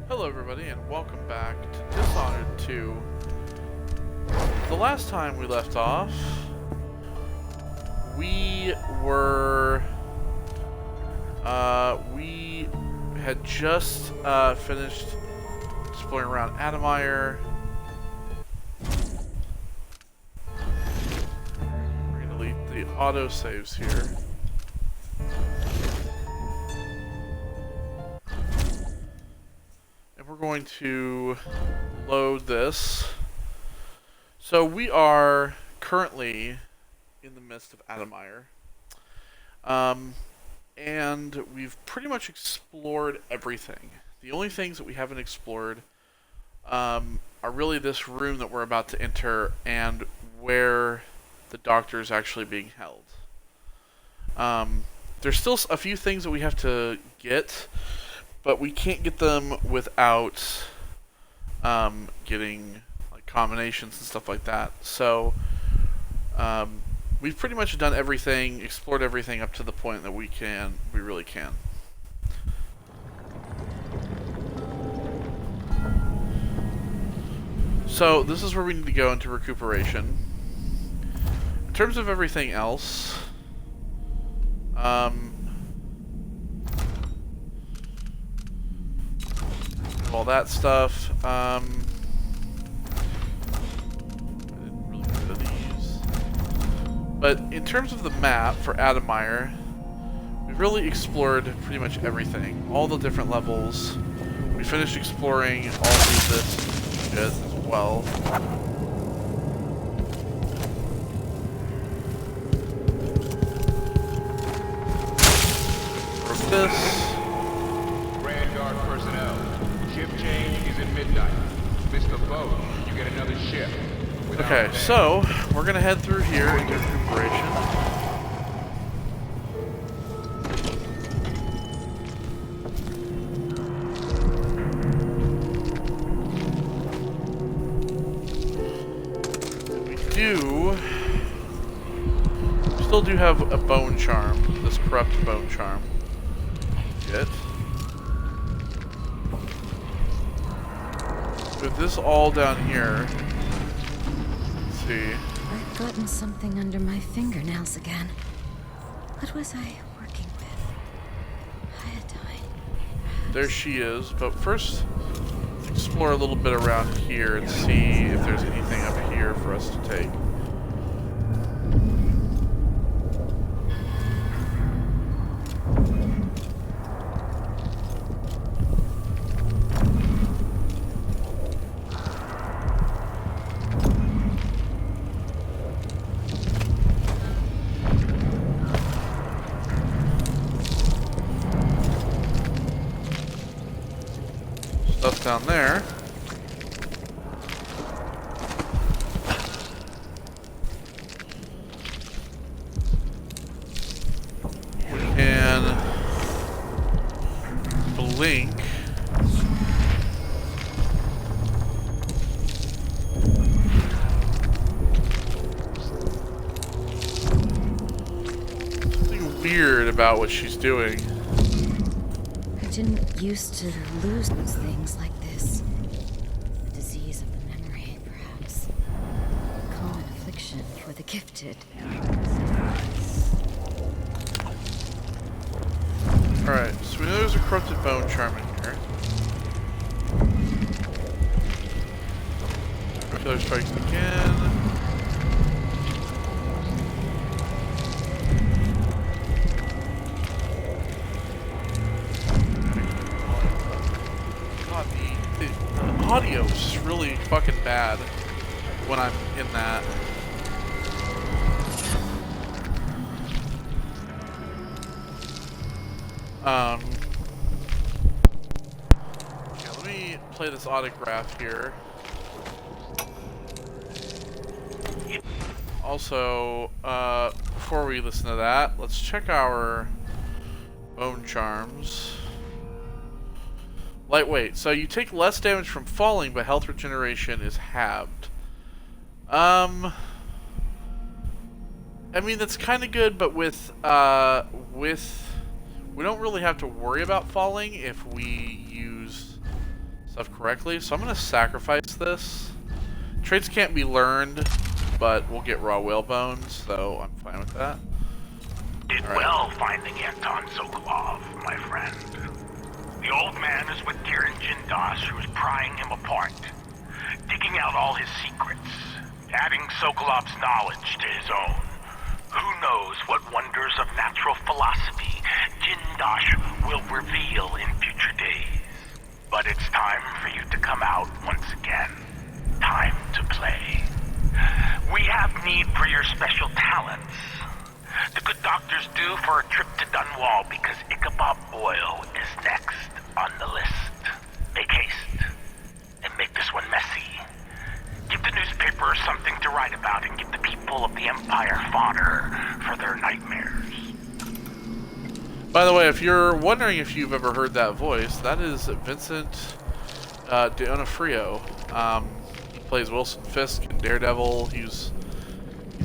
Hello everybody and welcome back to Dishonored 2. The last time we left off, we had just finished exploring around Admire. We're going to delete the autosaves here. We're going to load this. So we are currently in the midst of Admire. And we've pretty much explored everything. The only things that we haven't explored are really this room that we're about to enter and where the doctor is actually being held. There's still a few things that we have to get, but we can't get them without getting like combinations and stuff like that. So we've pretty much done everything, explored everything up to the point that we really can. So this is where we need to go into recuperation. In terms of everything else, all that stuff. I didn't really get rid of these. But in terms of the map for Admire, we've really explored pretty much everything. All the different levels. We finished exploring all of this shit as well. For this. Ship change is at midnight. Miss the boat, you get another ship. Okay, so we're gonna head through here into recuperation. We still do have a bone charm, this corrupt bone charm. Get. With this all down here, let's see. I've gotten something under my fingernails again. What was I working with? Iodine. There she is, but first, let's explore a little bit around here and see if there's anything up here for us to take. Stuff down there. We can blink. Something weird about what she's doing. I didn't used to lose those things like this. A disease of the memory, perhaps. A common affliction for the gifted. Alright, so we know there's a corrupted bone charm in here. Killer strikes again. The audio is just really fucking bad when I'm in that. Yeah, let me play this autograph here. Also, before we listen to that, let's check our bone charms. Lightweight. So you take less damage from falling, but health regeneration is halved. I mean, that's kind of good, but with we don't really have to worry about falling if we use stuff correctly. So I'm going to sacrifice this. Traits can't be learned, but we'll get raw whalebone, so I'm fine with that. Did well finding Anton Sokolov, my friend. The old man is with Kieran Jindosh, who's prying him apart, digging out all his secrets, adding Sokolov's knowledge to his own. Who knows what wonders of natural philosophy Jindosh will reveal in future days. But it's time for you to come out once again. Time to play. We have need for your special talents. The good doctors do for a trip to Dunwall because Ichabod Boyle is next on the list. Make haste and make this one messy. Give the newspaper something to write about and give the people of the Empire fodder for their nightmares. By the way, if you're wondering if you've ever heard that voice, that is Vincent D'Onofrio. He plays Wilson Fisk in Daredevil. He's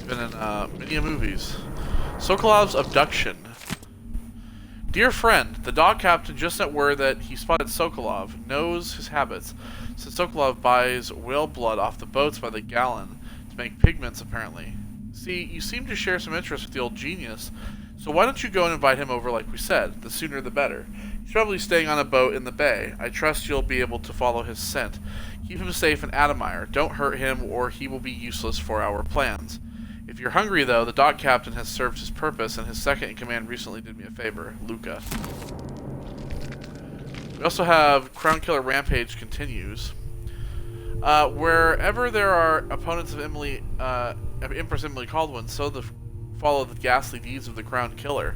been in many movies. Sokolov's abduction. Dear friend, the dog captain just sent word that he spotted Sokolov, knows his habits, since Sokolov buys whale blood off the boats by the gallon to make pigments, apparently. See, you seem to share some interest with the old genius, so why don't you go and invite him over like we said? The sooner the better. He's probably staying on a boat in the bay. I trust you'll be able to follow his scent. Keep him safe in Adamire. Don't hurt him or he will be useless for our plans. If you're hungry, though, the dog captain has served his purpose, and his second-in-command recently did me a favor, Luca. We also have Crown Killer Rampage continues. Wherever there are opponents of Empress Emily Caldwin, follow the ghastly deeds of the Crown Killer.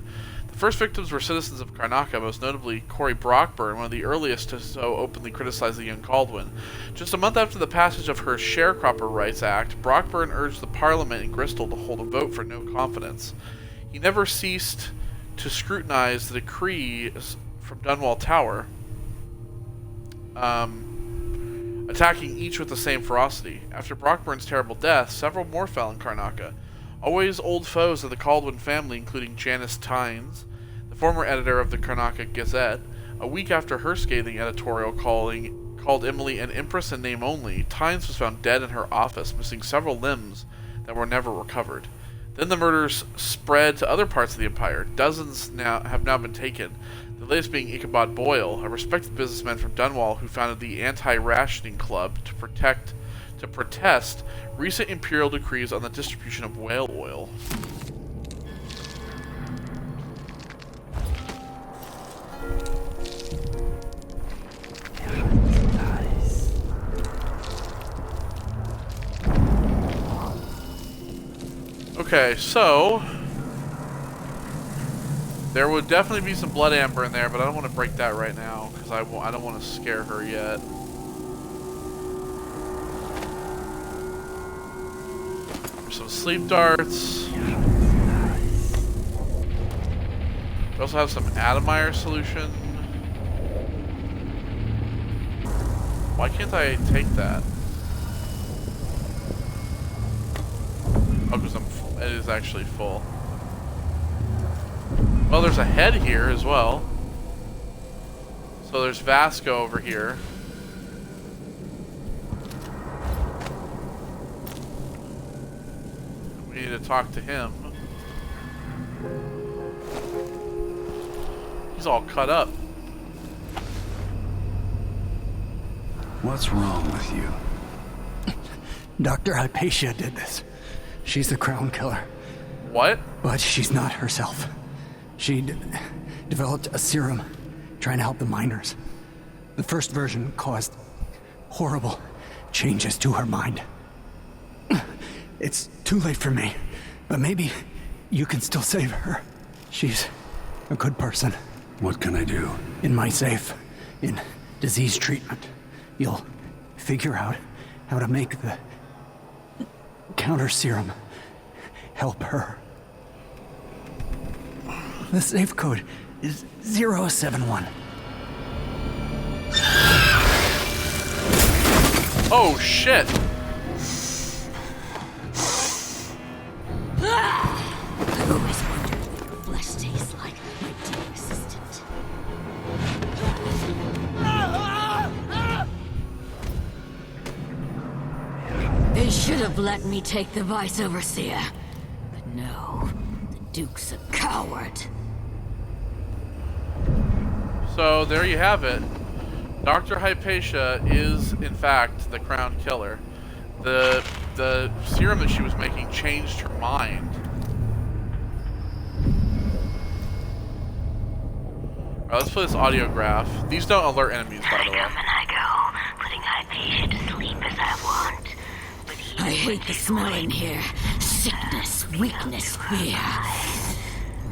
The first victims were citizens of Karnaca, most notably Cory Brockburn, one of the earliest to so openly criticize the young Caldwin. Just a month after the passage of her Sharecropper Rights Act, Brockburn urged the Parliament in Bristol to hold a vote for no confidence. He never ceased to scrutinize the decree from Dunwall Tower, attacking each with the same ferocity. After Brockburn's terrible death, several more fell in Karnaca. Always old foes of the Caldwin family, including Janice Tynes, the former editor of the Karnaca Gazette. A week after her scathing editorial called Emily an empress in name only, Tynes was found dead in her office, missing several limbs that were never recovered. Then the murders spread to other parts of the Empire. Dozens have now been taken, the latest being Ichabod Boyle, a respected businessman from Dunwall who founded the Anti-Rationing Club to protest recent imperial decrees on the distribution of whale oil. Okay, so there would definitely be some blood amber in there, but I don't want to break that right now because I don't want to scare her yet. Some sleep darts. We also have some Adamire solution. Why can't I take that? Oh, because it is actually full. Well, there's a head here as well. So there's Vasco over here. We need to talk to him. He's all cut up. What's wrong with you? Dr. Hypatia did this. She's the Crown Killer. What? But she's not herself. She developed a serum trying to help the miners. The first version caused horrible changes to her mind. It's too late for me, but maybe you can still save her. She's a good person. What can I do? In my safe, in disease treatment, you'll figure out how to make the counter serum help her. The safe code is 071. Oh shit! I've always wondered what your flesh tastes like, my dear assistant. should have let me take the Vice Overseer. But no, the Duke's a coward. So there you have it. Dr. Hypatia is, in fact, the Crown Killer. The serum that she was making changed her mind. Alright, let's play this audiograph. These don't alert enemies, by the way. I come and I go, putting Hypatia to sleep as I want. But I hate the smell in here. Sickness, weakness, fear.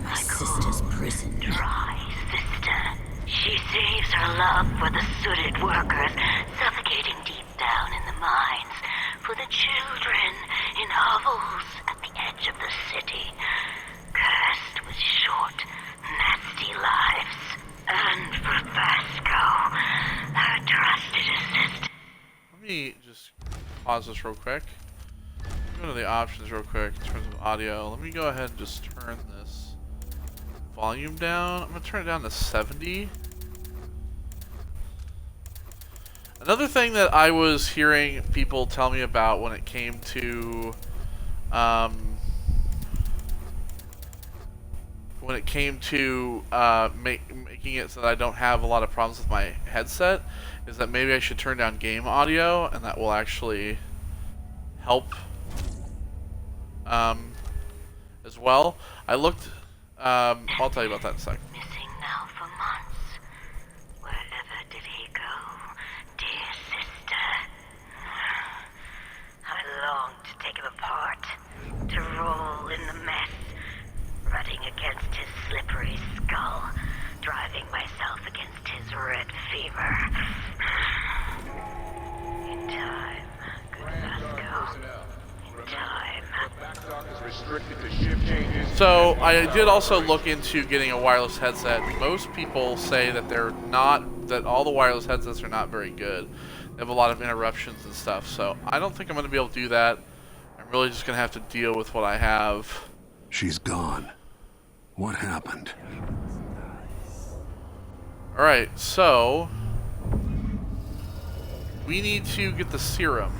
My sister's prison. dry sister. She saves her love for the sooted workers, suffocating deep down in the mines, for the children in hovels at the edge of the city, cursed with short, nasty lives. And for Vasco, her trusted assistant. Let me just pause this real quick. Go to the options real quick in terms of audio. Let me go ahead and just turn this volume down. I'm going to turn it down to 70. Another thing that I was hearing people tell me about when it came to making it so that I don't have a lot of problems with my headset is that maybe I should turn down game audio, and that will actually help as well. I looked, I'll tell you about that in a second. Missing now for months. Wherever did he go, dear sister? I long to take him apart, to roll in the mess, rutting against his slippery skull, driving myself against his red fever. In time, good Vasco. In time. So I did also look into getting a wireless headset. Most people say that that all the wireless headsets are not very good. They have a lot of interruptions and stuff. So I don't think I'm going to be able to do that. I'm really just going to have to deal with what I have. She's gone. What happened? Alright, so we need to get the serum.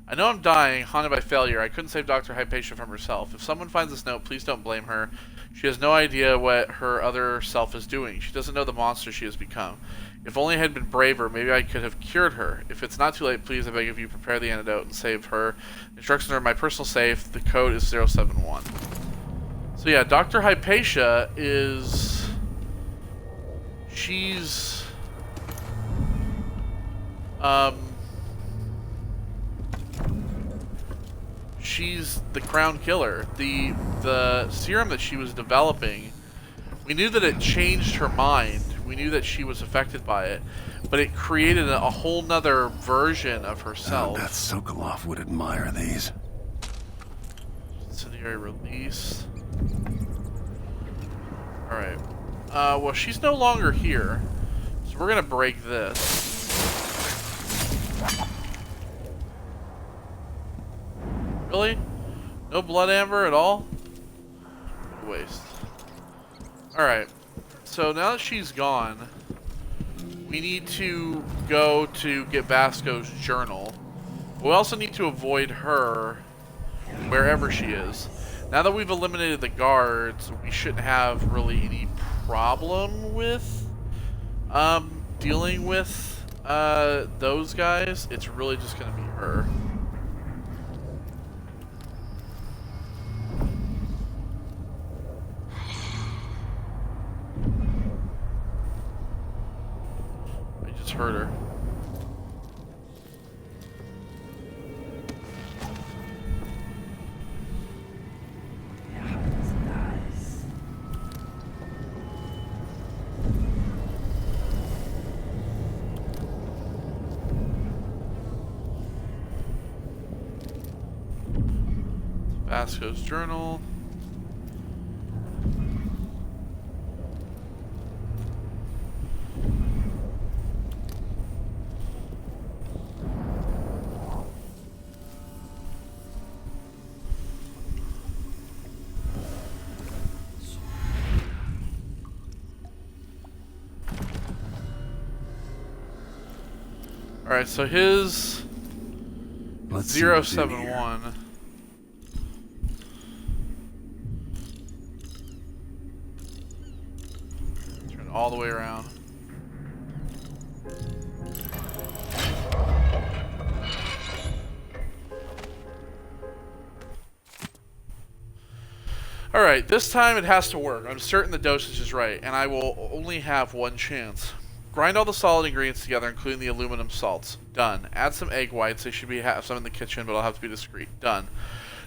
I know I'm dying, haunted by failure. I couldn't save Dr. Hypatia from herself. If someone finds this note, please don't blame her. She has no idea what her other self is doing. She doesn't know the monster she has become. If only I had been braver, maybe I could have cured her. If it's not too late, please, I beg of you, prepare the antidote and save her. Instructions are in my personal safe. The code is 071. So yeah, Dr. Hypatia is... She's... She's the Crown Killer. The serum that she was developing, we knew that it changed her mind. We knew that she was affected by it, but it created a whole nother version of herself. Beth Sokolov would admire these. Incendiary release. Alright. Well, she's no longer here, so we're gonna break this. Really? No blood amber at all? Waste. Alright. So now that she's gone, we need to go to get Vasco's journal. We also need to avoid her wherever she is. Now that we've eliminated the guards, we shouldn't have really any problem with dealing with those guys. It's really just going to be her. Hurt her. Vasco's journal. Alright, so his Let's see what's in here. 071. Turn it all the way around. Alright, this time it has to work. I'm certain the dosage is right, and I will only have one chance. Grind all the solid ingredients together, including the aluminum salts. Done. Add some egg whites. They should have some in the kitchen, but I'll have to be discreet. Done.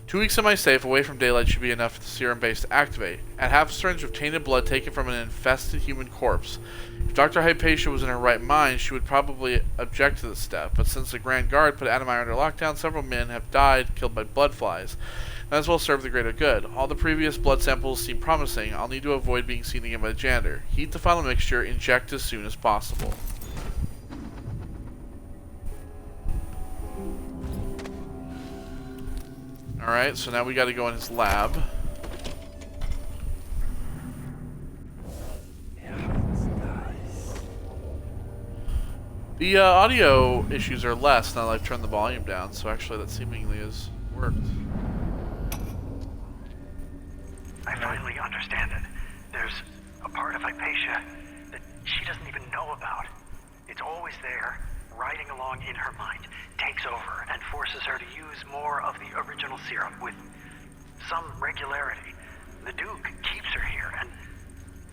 2 weeks in my safe, away from daylight, should be enough for the serum base to activate. Add half a syringe of tainted blood taken from an infested human corpse. If Dr. Hypatia was in her right mind, she would probably object to this step, but since the Grand Guard put Adamire under lockdown, several men have died, killed by blood flies. Might as well serve the greater good. All the previous blood samples seem promising. I'll need to avoid being seen again by the janitor. Heat the final mixture. Inject as soon as possible. Alright, so now we gotta go in his lab. The audio issues are less now that I've turned the volume down, so actually that seemingly has worked. I finally understand it. There's a part of Hypatia that she doesn't even know about. It's always there, riding along in her mind, takes over, and forces her to use more of the original serum with some regularity. The Duke keeps her here, and,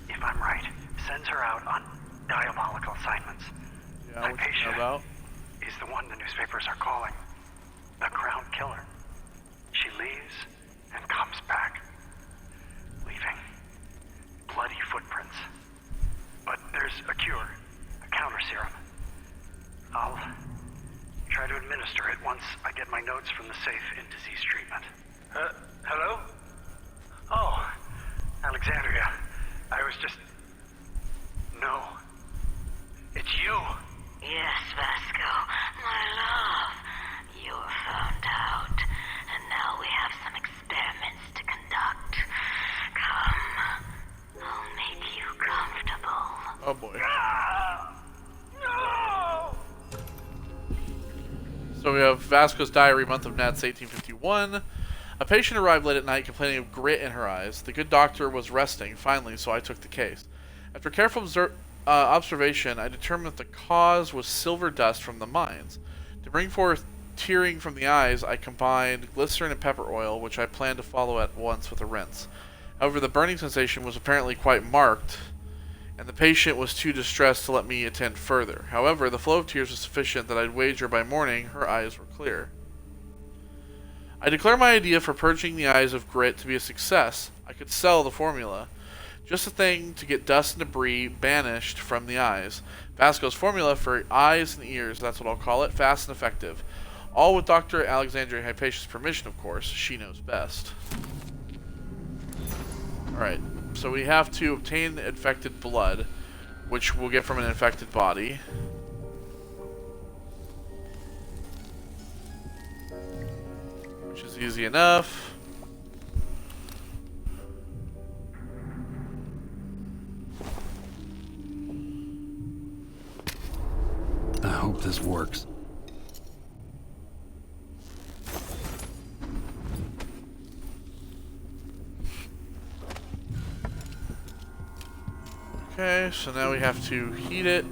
if I'm right, sends her out on diabolical assignments. Yeah, Hypatia is the one the newspapers are calling the Crown Killer. She leaves and comes back, leaving bloody footprints. But there's a cure, a counter serum. I'll try to administer it once I get my notes from the safe in disease treatment. Hello? Oh, Alexandria. I was just... No. It's you. Yes, Vasco, my love. You were found out, and now we have some experiments to conduct. Come, I'll make you comfortable. Oh boy. No! So we have Vasco's diary, month of Nats, 1851. A patient arrived late at night complaining of grit in her eyes. The good doctor was resting, finally, so I took the case. After careful observation, I determined that the cause was silver dust from the mines. To bring forth tearing from the eyes, I combined glycerin and pepper oil, which I planned to follow at once with a rinse. However, the burning sensation was apparently quite marked, and the patient was too distressed to let me attend further. However, the flow of tears was sufficient that I'd wager by morning her eyes were clear. I declare my idea for purging the eyes of grit to be a success. I could sell the formula. Just a thing to get dust and debris banished from the eyes. Vasco's formula for eyes and ears, that's what I'll call it, fast and effective. All with Dr. Alexandria Hypatia's permission, of course. She knows best. Alright, so we have to obtain infected blood, which we'll get from an infected body. Which is easy enough. I hope this works. Okay, so now we have to heat it.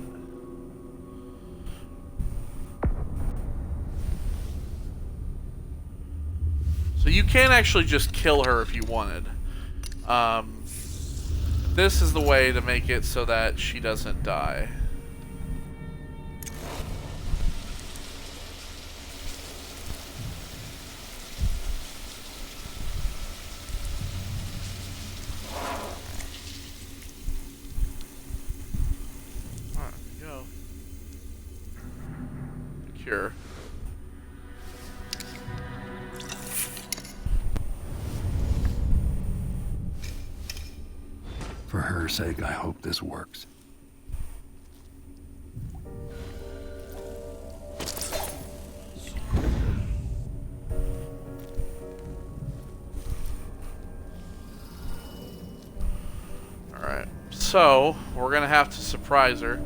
So you can actually just kill her if you wanted. This is the way to make it so that she doesn't die. Cure. For her sake, I hope this works. Alright, so we're gonna have to surprise her.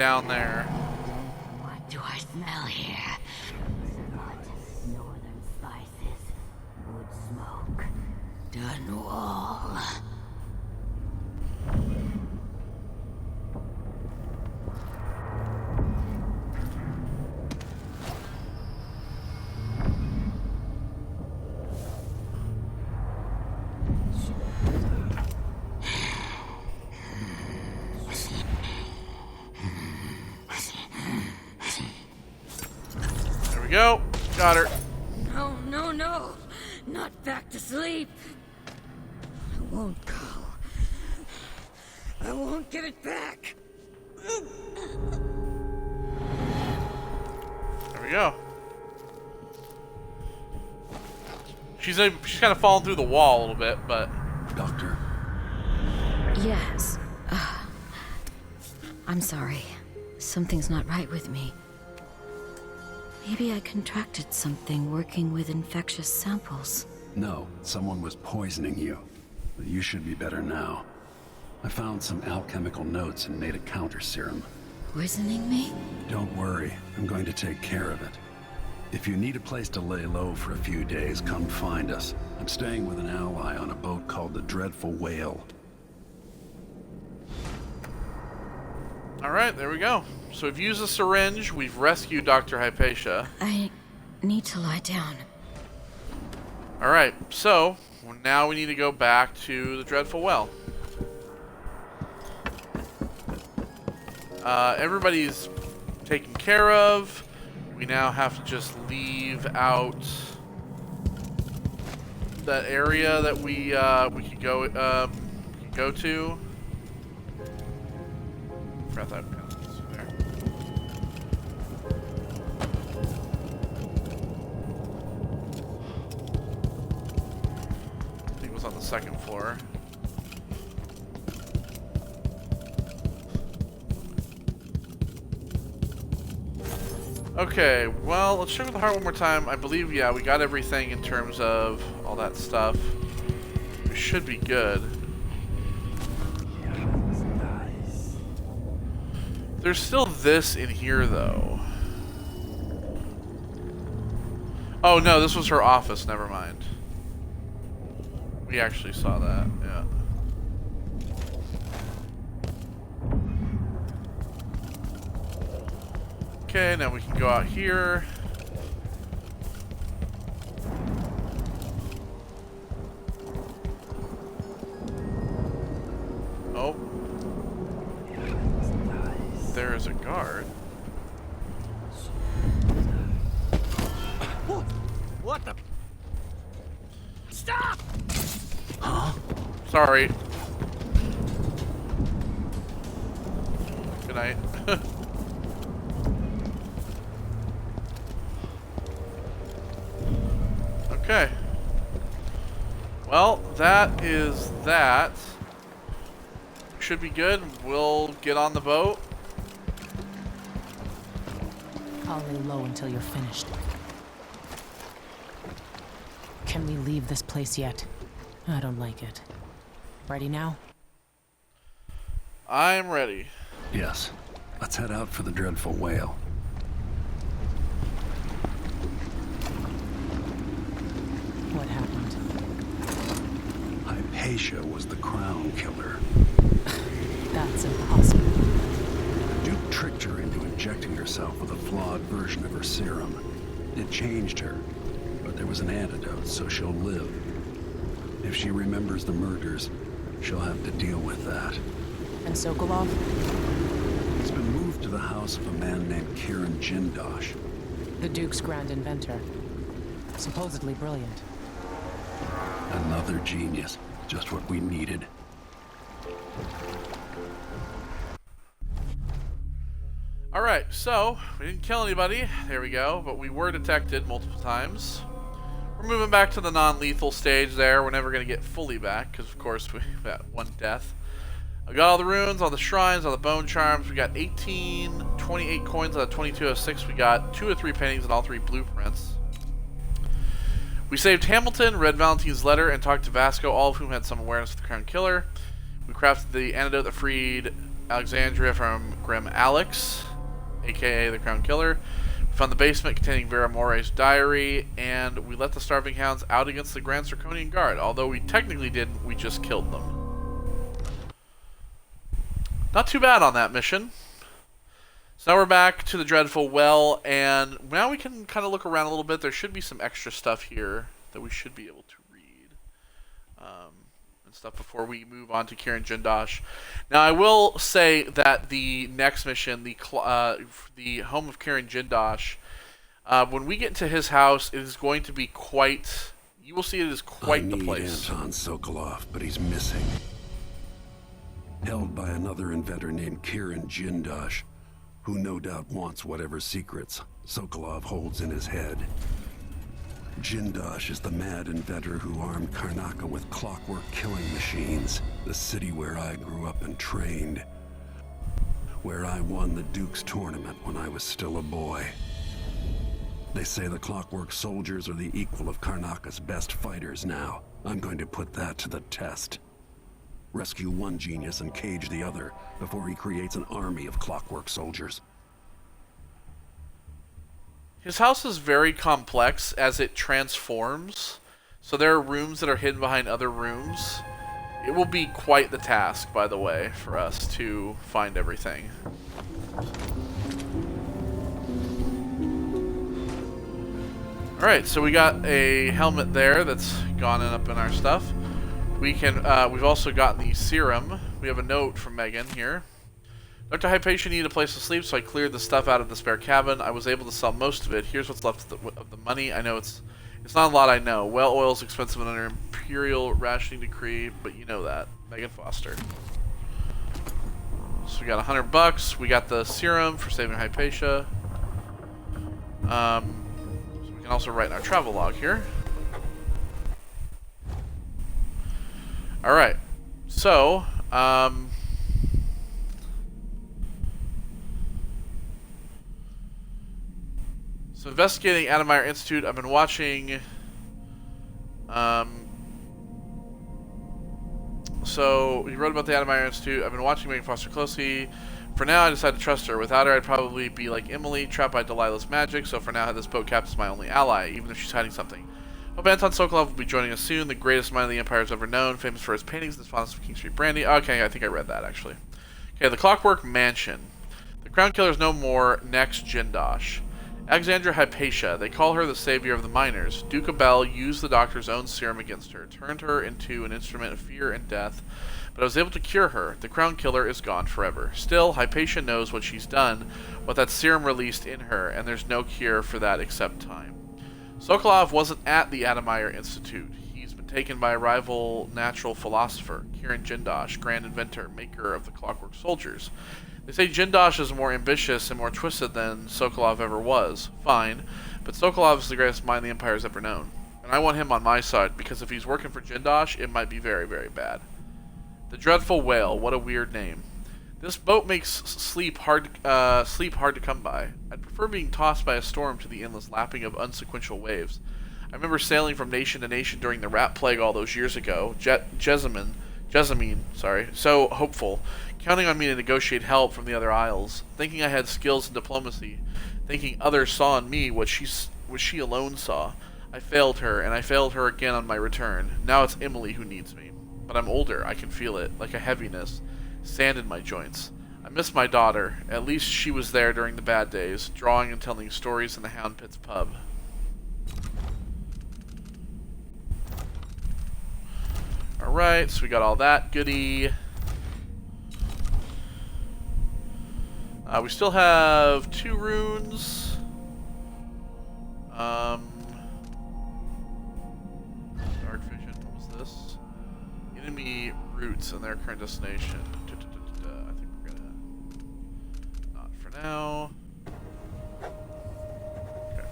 down there. What do I smell here? Blood, northern spices, wood smoke, done wall. There we go. Got her. No, no, no. Not back to sleep. I won't go. I won't give it back. There we go. She's kind of fallen through the wall a little bit, but Doctor, Yes. I'm sorry. Something's not right with me. Maybe I contracted something working with infectious samples. no, someone was poisoning you. But you should be better now. I found some alchemical notes and made a counter serum. Poisoning me? Don't worry, I'm going to take care of it. If you need a place to lay low for a few days, come find us. I'm staying with an ally on a boat called the Dreadful Whale. alright, there we go. So we've used a syringe, we've rescued Dr. Hypatia. I need to lie down. Alright, so now we need to go back to the Dreadful Well. Everybody's taken care of. We now have to just leave out that area that we could go to. Forgot that was there. I think it was on the second floor. Okay, well, let's check with the heart one more time. I believe, yeah, we got everything in terms of all that stuff. We should be good. There's still this in here, though. Oh, no, this was her office. Never mind. We actually saw that, yeah. Okay, now we can go out here. Oh. There is a guard. What the? Stop! Sorry. Good night. Okay. Well, that is that. Should be good. We'll get on the boat. I'll lay low until you're finished. Can we leave this place yet? I don't like it. Ready now? I'm ready. Yes, let's head out for the Dreadful Whale. What happened? Hypatia was the crown killer. That's impossible. The Duke tricked her into injecting herself with a flawed version of her serum. It changed her, but there was an antidote, so she'll live. If she remembers the murders, she'll have to deal with that. And Sokolov? He's been moved to the house of a man named Kieran Jindosh. The Duke's grand inventor. Supposedly brilliant. Another genius. Just what we needed. Alright, so we didn't kill anybody. There we go. But we were detected multiple times. We're moving back to the non-lethal stage there. We're never going to get fully back because, of course, we got one death. I got all the runes, all the shrines, all the bone charms. We got 28 coins out of 2206. We got 2 or 3 paintings and all 3 blueprints. We saved Hamilton, read Valentine's letter, and talked to Vasco, all of whom had some awareness of the Crown Killer. We crafted the antidote that freed Alexandria from Grim Alex, aka the Crown Killer. We found the basement containing Vera More's diary, and we let the Starving Hounds out against the Grand Circonian Guard. Although we technically didn't, we just killed them. Not too bad on that mission. So now we're back to the Dreadful Well, and now we can kind of look around a little bit. There should be some extra stuff here that we should be able to read and stuff before we move on to Kirin Jindosh. Now, I will say that the next mission, the home of Kirin Jindosh, when we get into his house, it is going to be quite... You will see it is quite the place. I need Anton Sokolov, but he's missing. Held by another inventor named Kirin Jindosh, who no doubt wants whatever secrets Sokolov holds in his head. Jindosh is the mad inventor who armed Karnaca with clockwork killing machines, the city where I grew up and trained, where I won the Duke's tournament when I was still a boy. They say the clockwork soldiers are the equal of Karnaca's best fighters now. I'm going to put that to the test. Rescue one genius and cage the other before he creates an army of clockwork soldiers. His house is very complex as it transforms, so there are rooms that are hidden behind other rooms. It will be quite the task, by the way, for us to find everything. Alright, so we got a helmet there that's gone up in our stuff. We can, we've also gotten the serum. We have a note from Megan here. Dr. Hypatia needed a place to sleep, so I cleared the stuff out of the spare cabin. I was able to sell most of it. Here's what's left of the money. I know it's not a lot, I know. Well, oil is expensive under Imperial rationing decree, but you know that. Megan Foster. So we got $100. We got the serum for saving Hypatia. So we can also write in our travel log here. Alright, so, investigating Adamire Institute, I've been watching, so, he wrote about the Adamire Institute, I've been watching Megan Foster closely. For now, I decided to trust her. Without her, I'd probably be like Emily, trapped by Delilah's magic, so for now, this boat captain's my only ally, even if she's hiding something. Hope Anton Sokolov will be joining us soon, the greatest mind the Empire's ever known, famous for his paintings and sponsors of King Street Brandy. Okay, I think I read that, actually. Okay, the Clockwork Mansion. The Crown Killer's no more, next Jindosh. Alexandra Hypatia, they call her the savior of the miners. Duke Abel used the doctor's own serum against her, turned her into an instrument of fear and death, but I was able to cure her. The Crown Killer is gone forever. Still, Hypatia knows what she's done, what that serum released in her, and there's no cure for that except time. Sokolov wasn't at the Adamire Institute. He's been taken by a rival natural philosopher, Kirin Jindosh, grand inventor, maker of the clockwork soldiers. They say Jindosh is more ambitious and more twisted than Sokolov ever was. Fine, but Sokolov is the greatest mind the Empire's ever known. And I want him on my side, because if he's working for Jindosh, it might be very, very bad. The Dreadful Whale, what a weird name. This boat makes sleep hard to come by. I'd prefer being tossed by a storm to the endless lapping of unsequential waves. I remember sailing from nation to nation during the rat plague all those years ago. Jessamine, so hopeful, counting on me to negotiate help from the other isles, thinking I had skills in diplomacy, thinking others saw in me what she alone saw. I failed her, and I failed her again on my return. Now it's Emily who needs me. But I'm older, I can feel it, like a heaviness. Sand in my joints. I miss my daughter. At least she was there during the bad days, drawing and telling stories in the Hound Pit's pub. Alright, so we got all that goody. We still have 2 runes. Dark Vision, what was this? Enemy roots and their current destination. I think we're gonna... Not for now. Okay.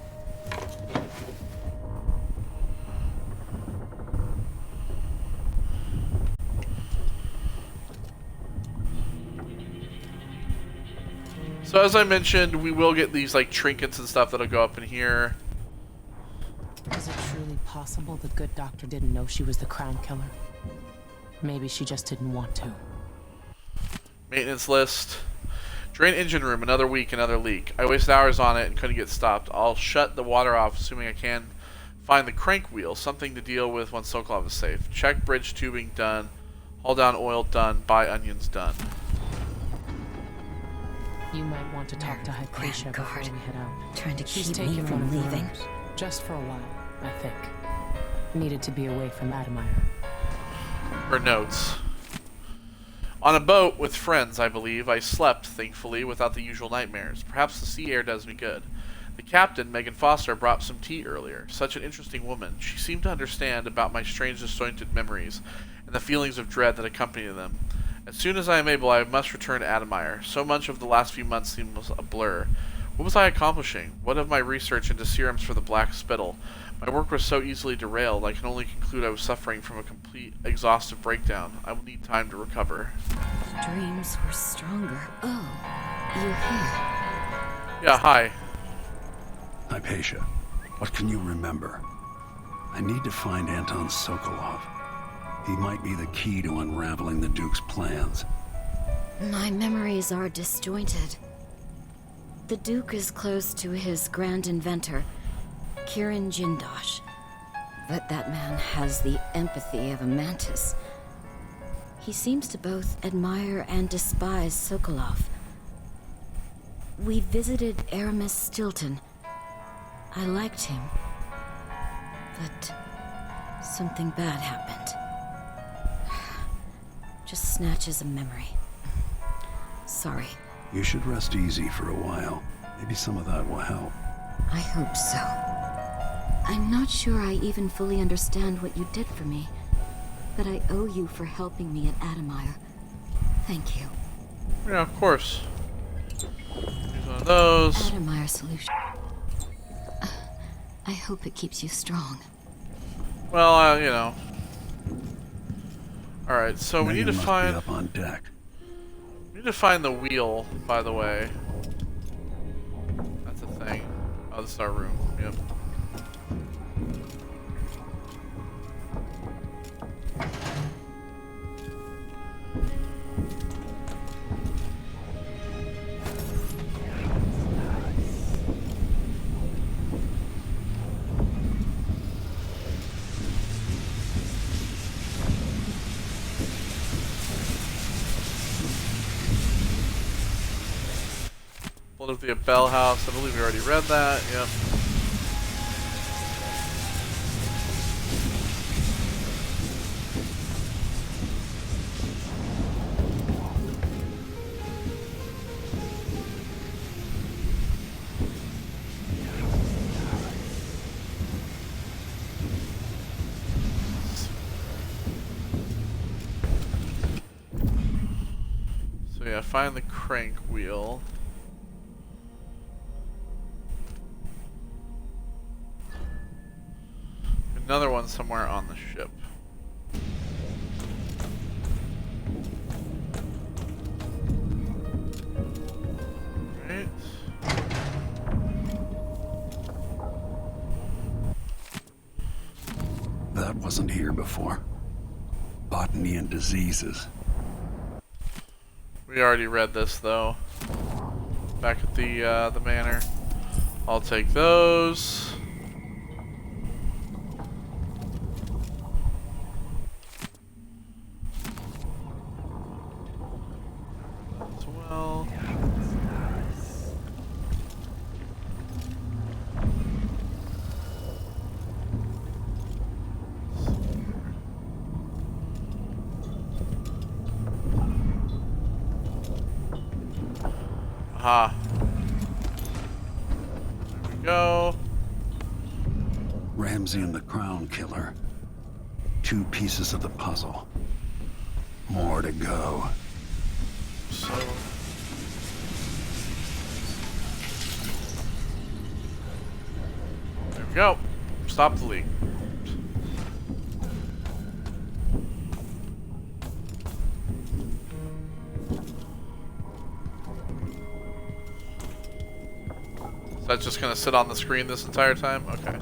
So as I mentioned, we will get these like trinkets and stuff that'll go up in here. Is it truly possible the good doctor didn't know she was the Crown Killer? Maybe she just didn't want to. Maintenance list. Drain engine room, another week, another leak. I wasted hours on it and couldn't get stopped. I'll shut the water off, assuming I can find the crank wheel, something to deal with once Sokolov is safe. Check bridge tubing, done. Haul down oil, done. Buy onions, done. You might want to talk to Hypatia before we head out. Trying to She's keep me taking one from of the leaving. rooms, just for a while, I think. Needed to be away from Adamire. Her notes. On a boat with friends, I believe. I slept, thankfully, without the usual nightmares. Perhaps the sea air does me good. The captain, Megan Foster, brought some tea earlier. Such an interesting woman. She seemed to understand about my strange disjointed memories and the feelings of dread that accompany them. As soon as I am able, I must return to Adamire. So much of the last few months seems a blur. What was I accomplishing? What of my research into serums for the Black Spittle? My work was so easily derailed, I can only conclude I was suffering from a complete, exhaustive breakdown. I will need time to recover. Dreams were stronger. Oh, you're here. Yeah, hi. Hypatia, what can you remember? I need to find Anton Sokolov. He might be the key to unraveling the Duke's plans. My memories are disjointed. The Duke is close to his grand inventor, Kirin Jindosh. But that man has the empathy of a mantis. He seems to both admire and despise Sokolov. We visited Aramis Stilton. I liked him. But something bad happened. Just snatches of memory. Sorry. You should rest easy for a while. Maybe some of that will help. I hope so. I'm not sure I even fully understand what you did for me, but I owe you for helping me at Adamire. Thank you. Yeah, of course. Here's one of those. Adamire solution. I hope it keeps you strong. Well, you know. Alright, so we need to Megan must find... be up on deck. We need to find the wheel, by the way. That's a thing. Oh, this is our room. Yep. Philadelphia Bell House. I believe we already read that. Yep. So yeah, find the crank wheel. Another one somewhere on the ship. Right. That wasn't here before. Botany and diseases. We already read this though. Back at the manor. I'll take those. As well. Aha. There we go. Ramsey and the Crown Killer. 2 pieces of the puzzle. More to go. So. There we go. Stop the leak. Is that just gonna sit on the screen this entire time? Okay.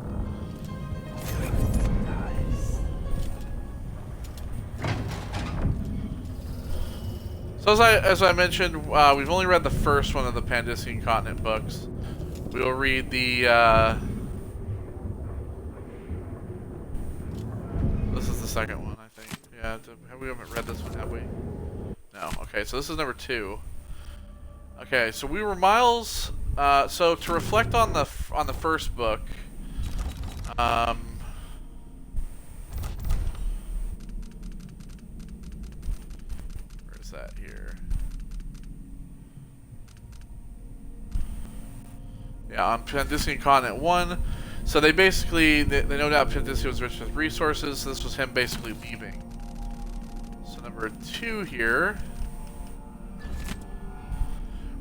So as I mentioned, we've only read the first one of the Pandician Continent books. We will read the. This is the second one, I think. Yeah, we haven't read this one, have we? No. Okay, so this is number 2. Okay, so we were miles. So to reflect on the first book, where is that here? Yeah, on Pandician Continent 1. So they basically, they no doubt Pandician was rich with resources. So this was him basically leaving. So number 2 here.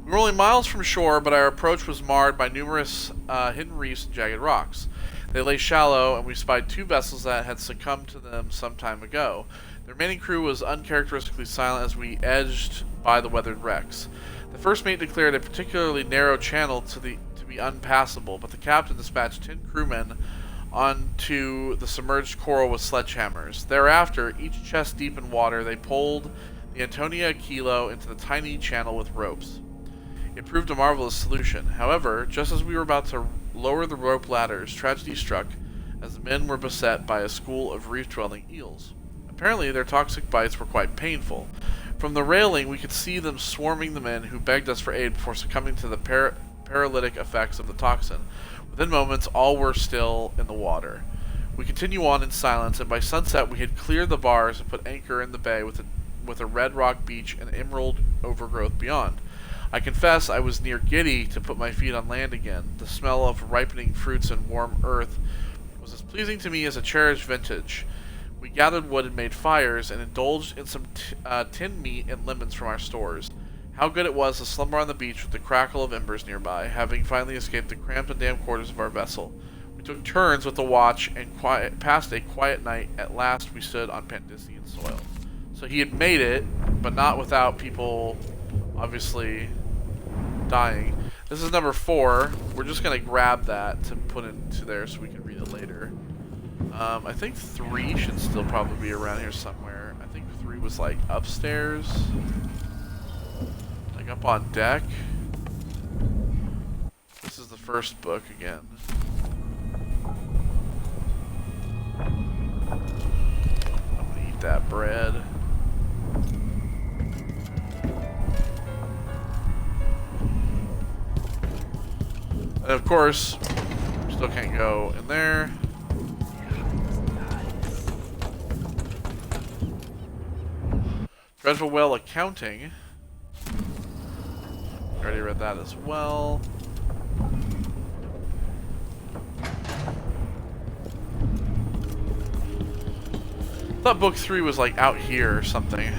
We were only miles from shore, but our approach was marred by numerous hidden reefs and jagged rocks. They lay shallow, and we spied 2 vessels that had succumbed to them some time ago. The remaining crew was uncharacteristically silent as we edged by the weathered wrecks. The first mate declared a particularly narrow channel to be unpassable, but the captain dispatched 10 crewmen onto the submerged coral with sledgehammers. Thereafter, each chest deep in water, they poled the Antonia Kilo into the tiny channel with ropes. It proved a marvelous solution. However, just as we were about to lower the rope ladders, tragedy struck as the men were beset by a school of reef-dwelling eels. Apparently, their toxic bites were quite painful. From the railing, we could see them swarming the men who begged us for aid before succumbing to the paralytic effects of the toxin. Within moments, all were still in the water. We continue on in silence, and by sunset we had cleared the bars and put anchor in the bay with a red rock beach and emerald overgrowth beyond. I confess I was near giddy to put my feet on land again. The smell of ripening fruits and warm earth was as pleasing to me as a cherished vintage. We gathered wood and made fires, and indulged in some tinned meat and lemons from our stores. How good it was to slumber on the beach with the crackle of embers nearby, having finally escaped the cramped and damp quarters of our vessel. We took turns with the watch, and passed a quiet night. At last we stood on Pandician soil. So he had made it, but not without people obviously dying. This is number 4. We're just going to grab that to put into there so we can read it later. I think 3 should still probably be around here somewhere. I think 3 was like upstairs. Like up on deck. This is the first book again. I'm gonna eat that bread. And of course, still can't go in there. Dreadful Well Accounting. Already read that as well. I thought book 3 was like out here or something.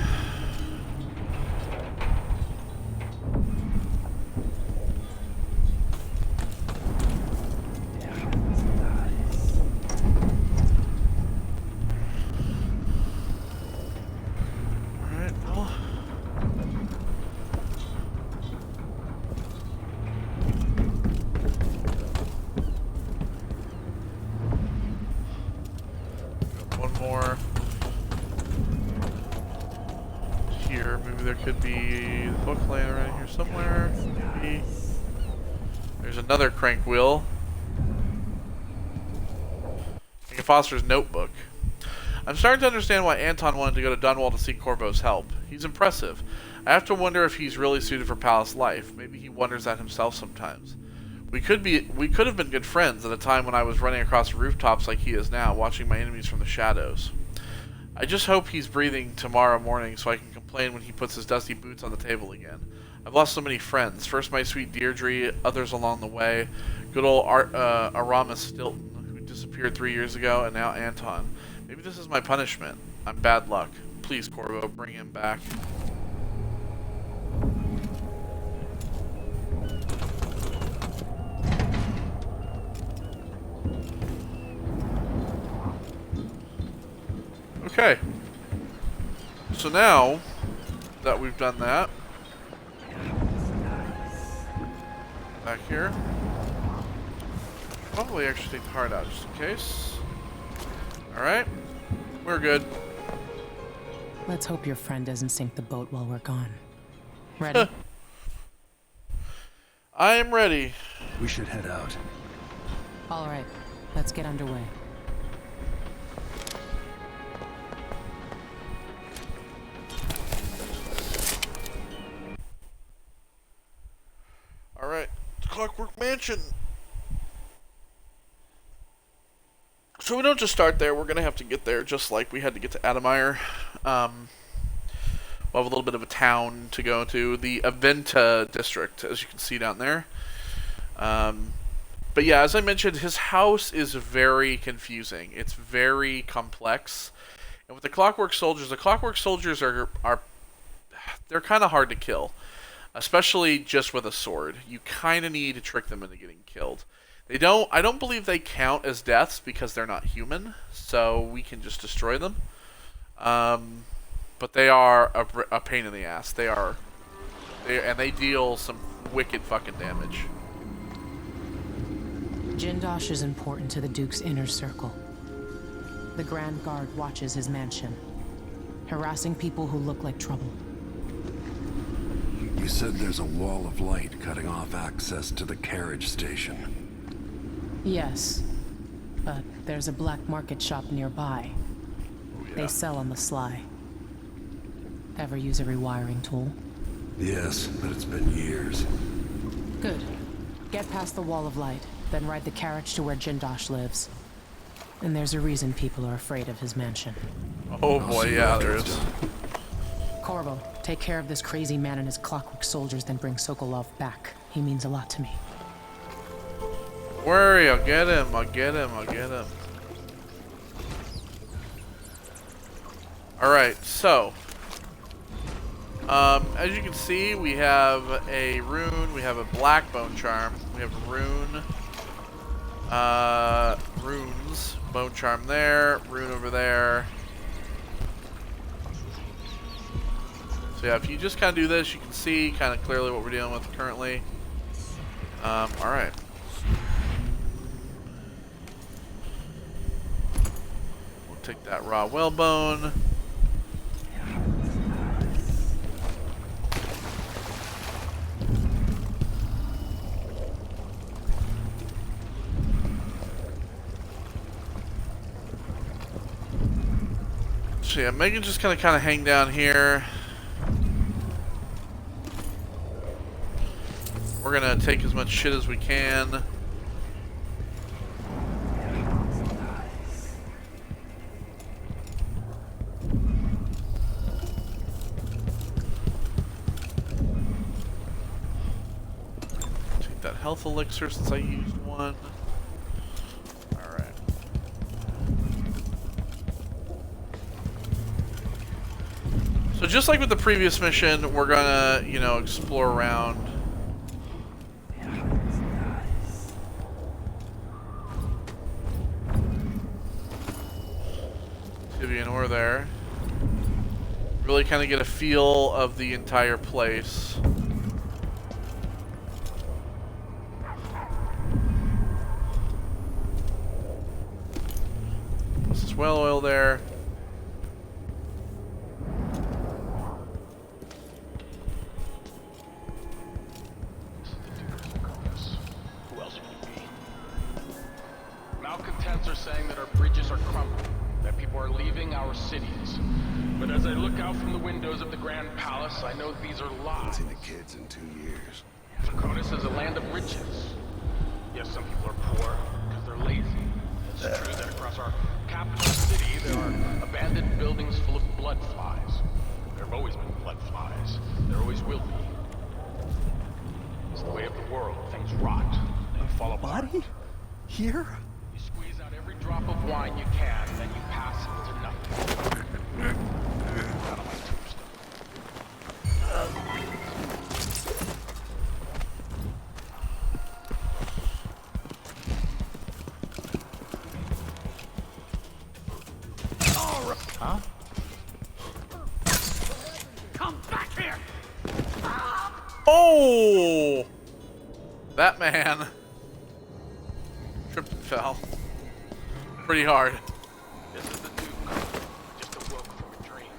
Another crank wheel. Like a Foster's notebook. I'm starting to understand why Anton wanted to go to Dunwall to seek Corvo's help. He's impressive. I have to wonder if he's really suited for palace life. Maybe he wonders that himself sometimes. We could have been good friends at a time when I was running across rooftops like he is now, watching my enemies from the shadows. I just hope he's breathing tomorrow morning so I can complain when he puts his dusty boots on the table again. I've lost so many friends. First my sweet Deirdre, others along the way. Good old Aramis Stilton, who disappeared 3 years ago, and now Anton. Maybe this is my punishment. I'm bad luck. Please, Corvo, bring him back. Okay. So now that we've done that, back here. Probably actually take the heart out just in case. Alright. We're good. Let's hope your friend doesn't sink the boat while we're gone. Ready? I am ready. We should head out. All right, let's get underway. Alright, Clockwork Mansion. So we don't just start there, we're going to have to get there just like we had to get to Adamire. We'll have a little bit of a town to go to, the Aventa district, as you can see down there. But yeah, as I mentioned, his house is very confusing. It's very complex. And with the Clockwork Soldiers are they're kind of hard to kill. Especially just with a sword. You kind of need to trick them into getting killed. I don't believe they count as deaths because they're not human, so we can just destroy them. But they are a pain in the ass. And they deal some wicked fucking damage. Jindosh is important to the Duke's inner circle. The Grand Guard watches his mansion, harassing people who look like trouble. You said there's a wall of light cutting off access to the carriage station. Yes, but there's a black market shop nearby. Oh, yeah. They sell on the sly. Ever use a rewiring tool? Yes, but it's been years. Good. Get past the wall of light, then ride the carriage to where Jindosh lives. And there's a reason people are afraid of his mansion. Oh boy, yeah, there is. Corvo, take care of this crazy man and his Clockwork Soldiers, then bring Sokolov back. He means a lot to me. Worry, I'll get him. Alright, so as you can see, we have a rune, we have a black bone charm, we have a rune, runes, bone charm there, rune over there. So yeah, if you just kind of do this, you can see kind of clearly what we're dealing with currently. Alright. We'll take that raw whalebone. So yeah, Megan's just gonna kind of hang down here. We're gonna take as much shit as we can. Take that health elixir since I used one. Alright. So just like with the previous mission, we're gonna, you know, explore around. Ore there. Really kind of get a feel of the entire place. This is well oil there. Who else would it be? Malcontents are saying that our bridges are crumbling, that people are leaving our cities. But as I look out from the windows of the Grand Palace, I know these are lies. Seen the kids in 2 years. Draconis is a land of riches. Yes, some people are poor because they're lazy. It's true that across our capital city there are abandoned buildings full of blood flies. There have always been blood flies. There always will be. It's the way of the world. Things rot. They fall apart. Body? Here? You squeeze out every drop of wine you can, then you pass it to nothing. Not on my tombstone. Huh? Come back here! Oh! That man tripped and fell. Pretty hard. This is the Duke. Just awoke from a dream.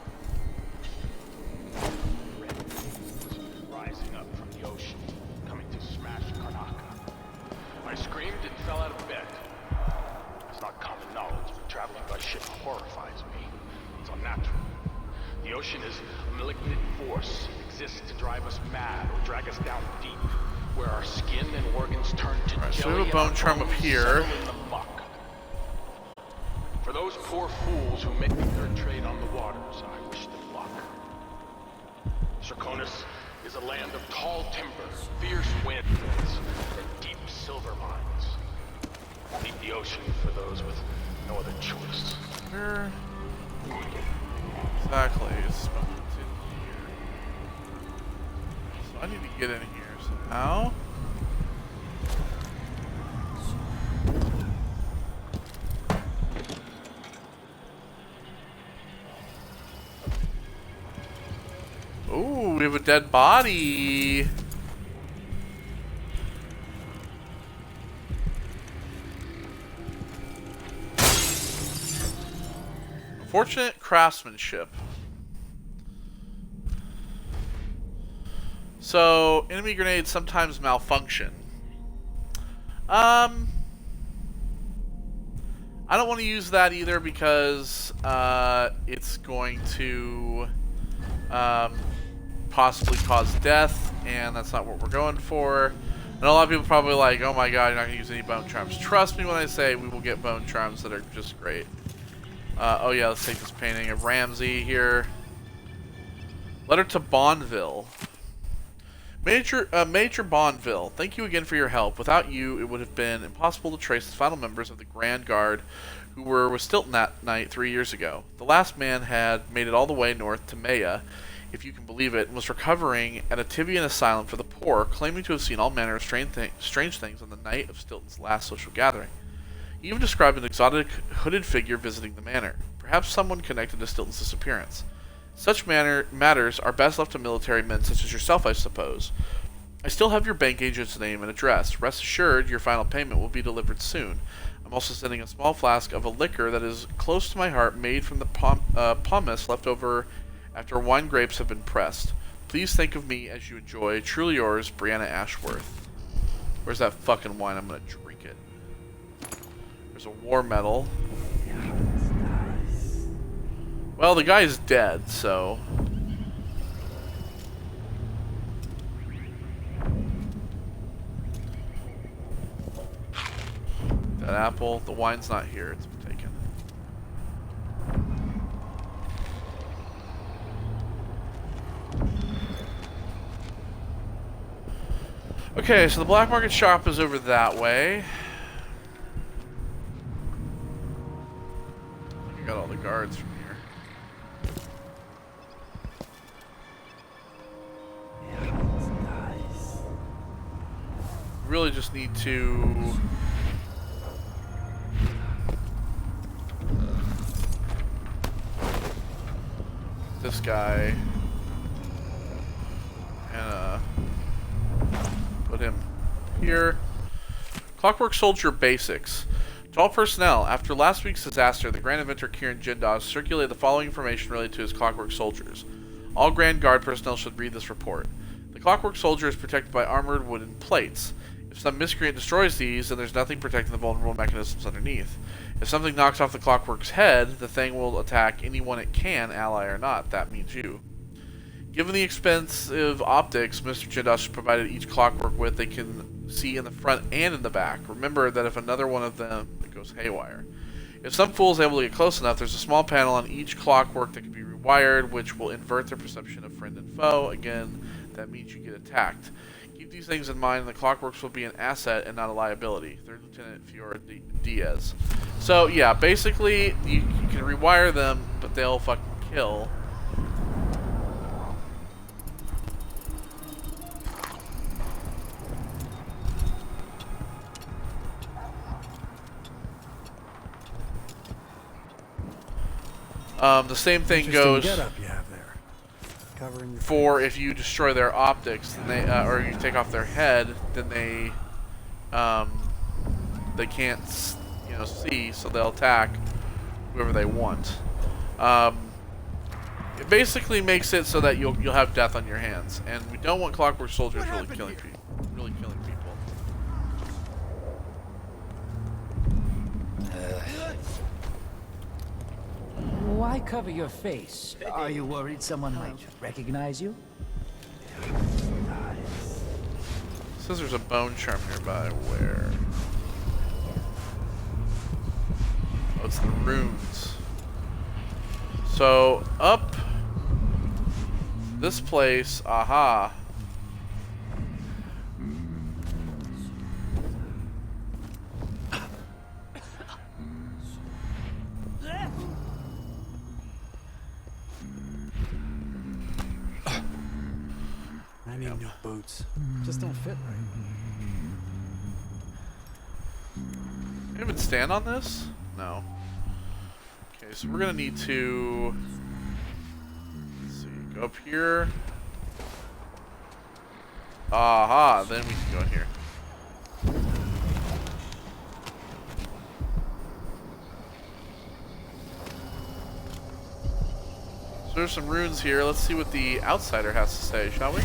Red was I screamed and fell out of bed. It's not common knowledge, but traveling by ship horrifies me. It's unnatural. The ocean is a malignant force. It exists to drive us mad or drag us down deep, where our skin and organs turn to Alright, so we jelly have a bone and charm our up bones here. settle in the muck. For those poor fools who make their trade on the waters, I wish them luck. Serconis is a land of tall timber, fierce winds, and deep silver mines. Leave the ocean for those with no other choice. Where exactly is in here? So I need to get in here somehow. Ooh, we have a dead body. Unfortunate craftsmanship. So, enemy grenades sometimes malfunction. I don't want to use that either because it's going to possibly cause death, and that's not what we're going for. And a lot of people probably like, oh my god, you're not going to use any bone charms. Trust me when I say we will get bone charms that are just great. Oh yeah, let's take this painting of Ramsey here. Letter to Bonneville. Major Bonneville, thank you again for your help. Without you, it would have been impossible to trace the final members of the Grand Guard who were with Stilton that night 3 years ago. The last man had made it all the way north to Maya, if you can believe it, and was recovering at a Tibian asylum for the poor, claiming to have seen all manner of strange things on the night of Stilton's last social gathering. He even described an exotic hooded figure visiting the manor, perhaps someone connected to Stilton's disappearance. Such matters are best left to military men such as yourself, I suppose. I still have your bank agent's name and address. Rest assured, your final payment will be delivered soon. I'm also sending a small flask of a liquor that is close to my heart, made from the pomace left over after wine grapes have been pressed. Please think of me as you enjoy. Truly yours, Brianna Ashworth. Where's that fucking wine? I'm gonna drink it. There's a war medal. Well, the guy's dead, so... That apple, the wine's not here, it's been taken. Okay, so the black market shop is over that way. I got all the guards from here. Really just need to this guy and put him here. Clockwork Soldier basics. To all personnel, after last week's disaster, the Grand Inventor Kieran Jindosh circulated the following information related to his Clockwork Soldiers. All Grand Guard personnel should read this report. The Clockwork Soldier is protected by armored wooden plates. If some miscreant destroys these, then there's nothing protecting the vulnerable mechanisms underneath. If something knocks off the Clockwork's head, the thing will attack anyone it can, ally or not. That means you. Given the expensive optics Mr. Jindosh provided each Clockwork with, they can see in the front and in the back. Remember that if another one of them goes haywire. If some fool is able to get close enough, there's a small panel on each Clockwork that can be rewired, which will invert their perception of friend and foe. Again, that means you get attacked. Keep these things in mind, and the Clockworks will be an asset and not a liability. Third Lieutenant Fiora Diaz. So, yeah, basically, you can rewire them, but they'll fucking kill. The same thing goes for if you destroy their optics, then they, or you take off their head, then they can't, see, so they'll attack whoever they want. It basically makes it so that you'll have death on your hands, and we don't want Clockwork Soldiers really killing people. Why cover your face? Are you worried someone might recognize you? Says there's a bone charm nearby. Where? Oh, it's the runes. So, up this place, aha. I need new boots. Just don't fit right. Can you even stand on this? No. Okay, so we're gonna need to, let's see, go up here. Aha, then we can go in here. So there's some runes here. Let's see what the outsider has to say, shall we?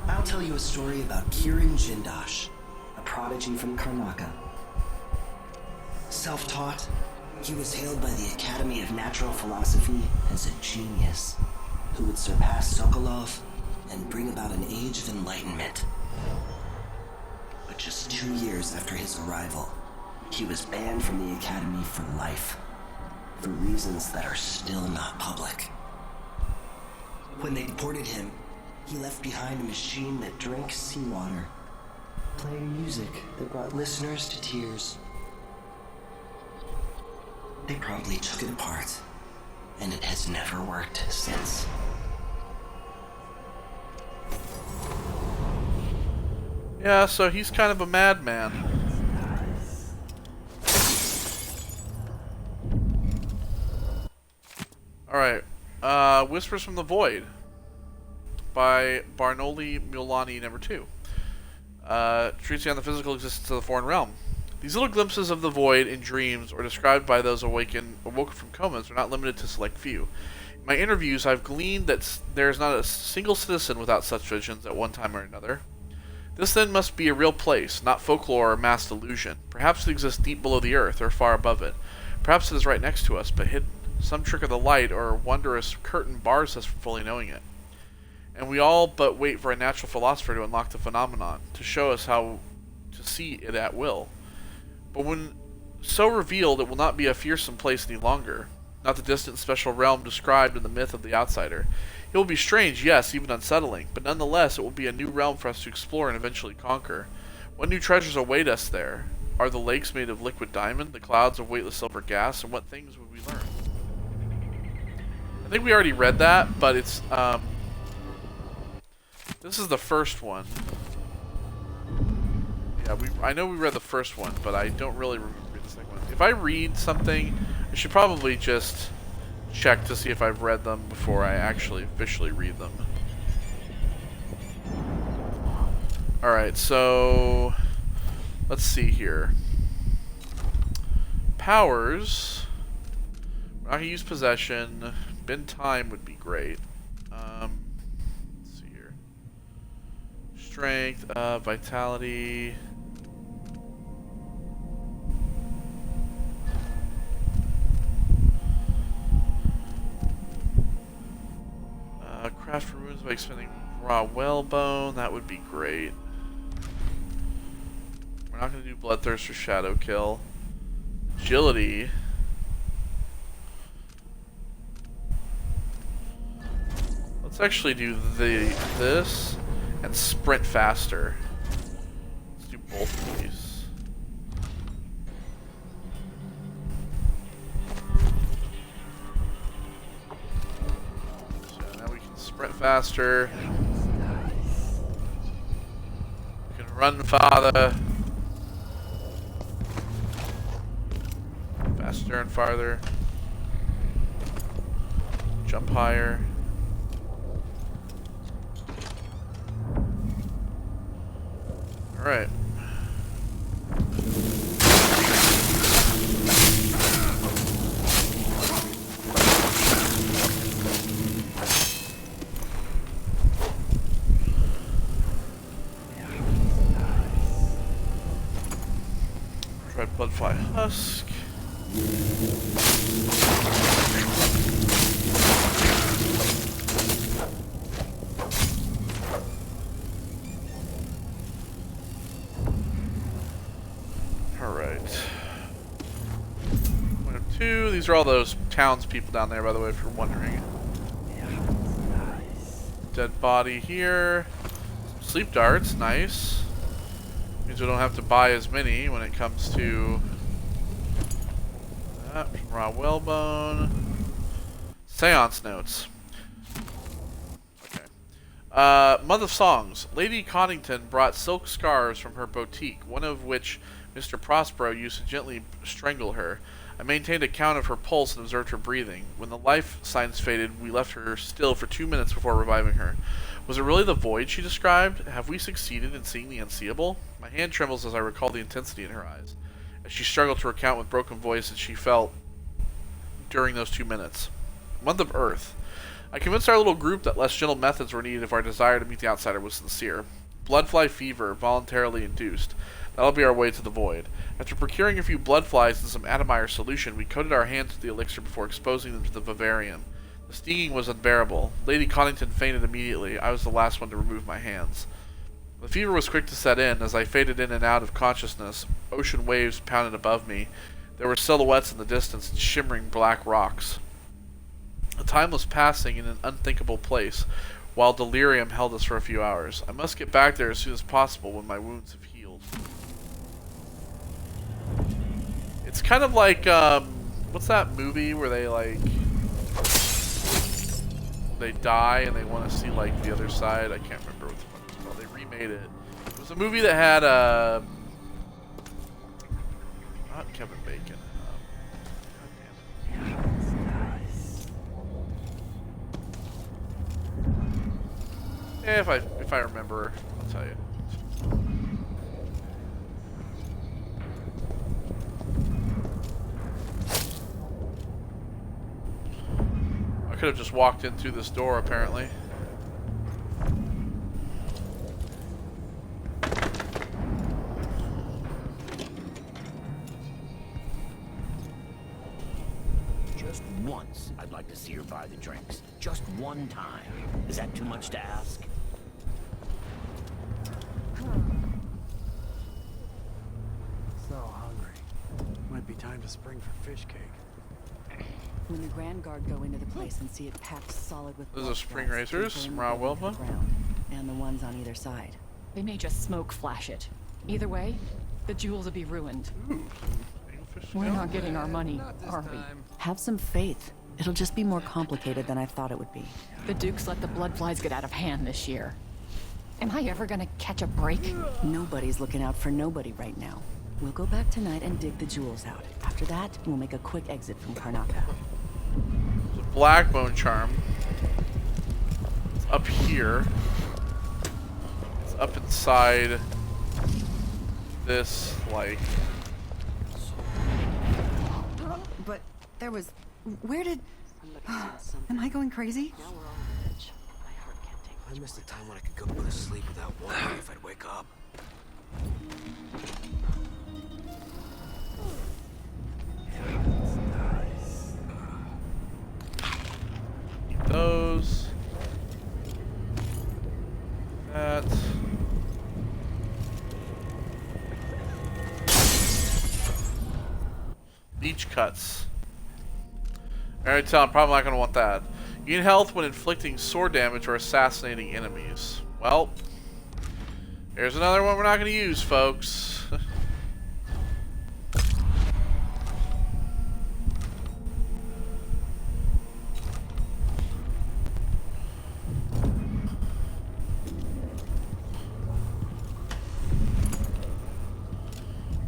I'll tell you a story about Kirin Jindosh, a prodigy from Karnaka. Self-taught, he was hailed by the Academy of Natural Philosophy as a genius who would surpass Sokolov and bring about an age of enlightenment. But just 2 years after his arrival, he was banned from the Academy for life, for reasons that are still not public. When they deported him, he left behind a machine that drank seawater, playing music that brought listeners to tears. They promptly took it apart, and it has never worked since. Yeah, so he's kind of a madman. Alright, Whispers from the Void by Barnoli Mulani #2. Treats on the physical existence of the foreign realm. These little glimpses of the void in dreams, or described by those awoken from comas, are not limited to select few. In my interviews, I've gleaned that there is not a single citizen without such visions at one time or another. This then must be a real place, not folklore or mass delusion. Perhaps it exists deep below the earth, or far above it. Perhaps it is right next to us, but hidden. Some trick of the light or wondrous curtain bars us from fully knowing it. And we all but wait for a natural philosopher to unlock the phenomenon, to show us how to see it at will. But when so revealed, it will not be a fearsome place any longer, not the distant special realm described in the myth of the outsider. It will be strange, yes, even unsettling, but nonetheless it will be a new realm for us to explore and eventually conquer. What new treasures await us there? Are the lakes made of liquid diamond, the clouds of weightless silver gas, and what things would we learn? I think we already read that, but it's, this is the first one. Yeah, I know we read the first one, but I don't really remember the second one. If I read something, I should probably just check to see if I've read them before I actually officially read them. Alright, so let's see here. Powers. We're not going to use possession. Bend time would be great. Let's see here. Strength, vitality. Craft runes by expending raw whalebone. That would be great. We're not going to do bloodthirst or shadow kill. Agility. Let's actually do this and sprint faster. Let's do both of these. Sprint faster. You can run farther. Faster and farther. Jump higher. Alright. Bloodfly husk. Alright. One of two. These are all those townspeople down there, by the way, if you're wondering. Dead body here. Sleep darts, nice. Means we don't have to buy as many when it comes to that. Raw whalebone. Seance notes. Okay. Month of songs. Lady Coddington brought silk scarves from her boutique, one of which Mr. Prospero used to gently strangle her. I maintained a count of her pulse and observed her breathing. When the life signs faded, we left her still for 2 minutes before reviving her. Was it really the void she described? Have we succeeded in seeing the unseeable? My hand trembles as I recall the intensity in her eyes, as she struggled to recount with broken voice that she felt during those 2 minutes. Month of Earth. I convinced our little group that less gentle methods were needed if our desire to meet the outsider was sincere. Bloodfly fever, voluntarily induced. That'll be our way to the void. After procuring a few bloodflies and some Admire solution, we coated our hands with the elixir before exposing them to the vivarium. The stinging was unbearable. Lady Coddington fainted immediately. I was the last one to remove my hands. The fever was quick to set in. As I faded in and out of consciousness, ocean waves pounded above me. There were silhouettes in the distance and shimmering black rocks. The time was passing in an unthinkable place, while delirium held us for a few hours. I must get back there as soon as possible when my wounds have healed. It's kind of like, what's that movie where they, like, they die and they want to see, like, the other side? I can't remember what the fuck it's called. They remade it. It was a movie that had, not Kevin Bacon. Yeah, if I remember, I'll tell you. I could have just walked in through this door, apparently. Just once, I'd like to see her buy the drinks. Just one time. Is that too much to ask? So hungry. Might be time to spring for fish cake. When the Grand Guard go into the place and see it packed solid with Those are spring racers, some raw whalebone. And the ones on either side. They may just smoke flash it. Either way, the jewels will be ruined. Ooh, We're not getting our money, are we? Have some faith. It'll just be more complicated than I thought it would be. The Dukes let the bloodflies get out of hand this year. Am I ever gonna catch a break? Nobody's looking out for nobody right now. We'll go back tonight and dig the jewels out. After that, we'll make a quick exit from Karnaka. The black bone charm. It's up here. It's up inside this, like... But there was... Where did... Am I going crazy? I missed the time when I could go to sleep without wondering if I'd wake up. Keep those. That. Beach cuts. Alright, tell I'm probably not going to want that. Gain health when inflicting sword damage or assassinating enemies. Well, there's another one we're not going to use, folks.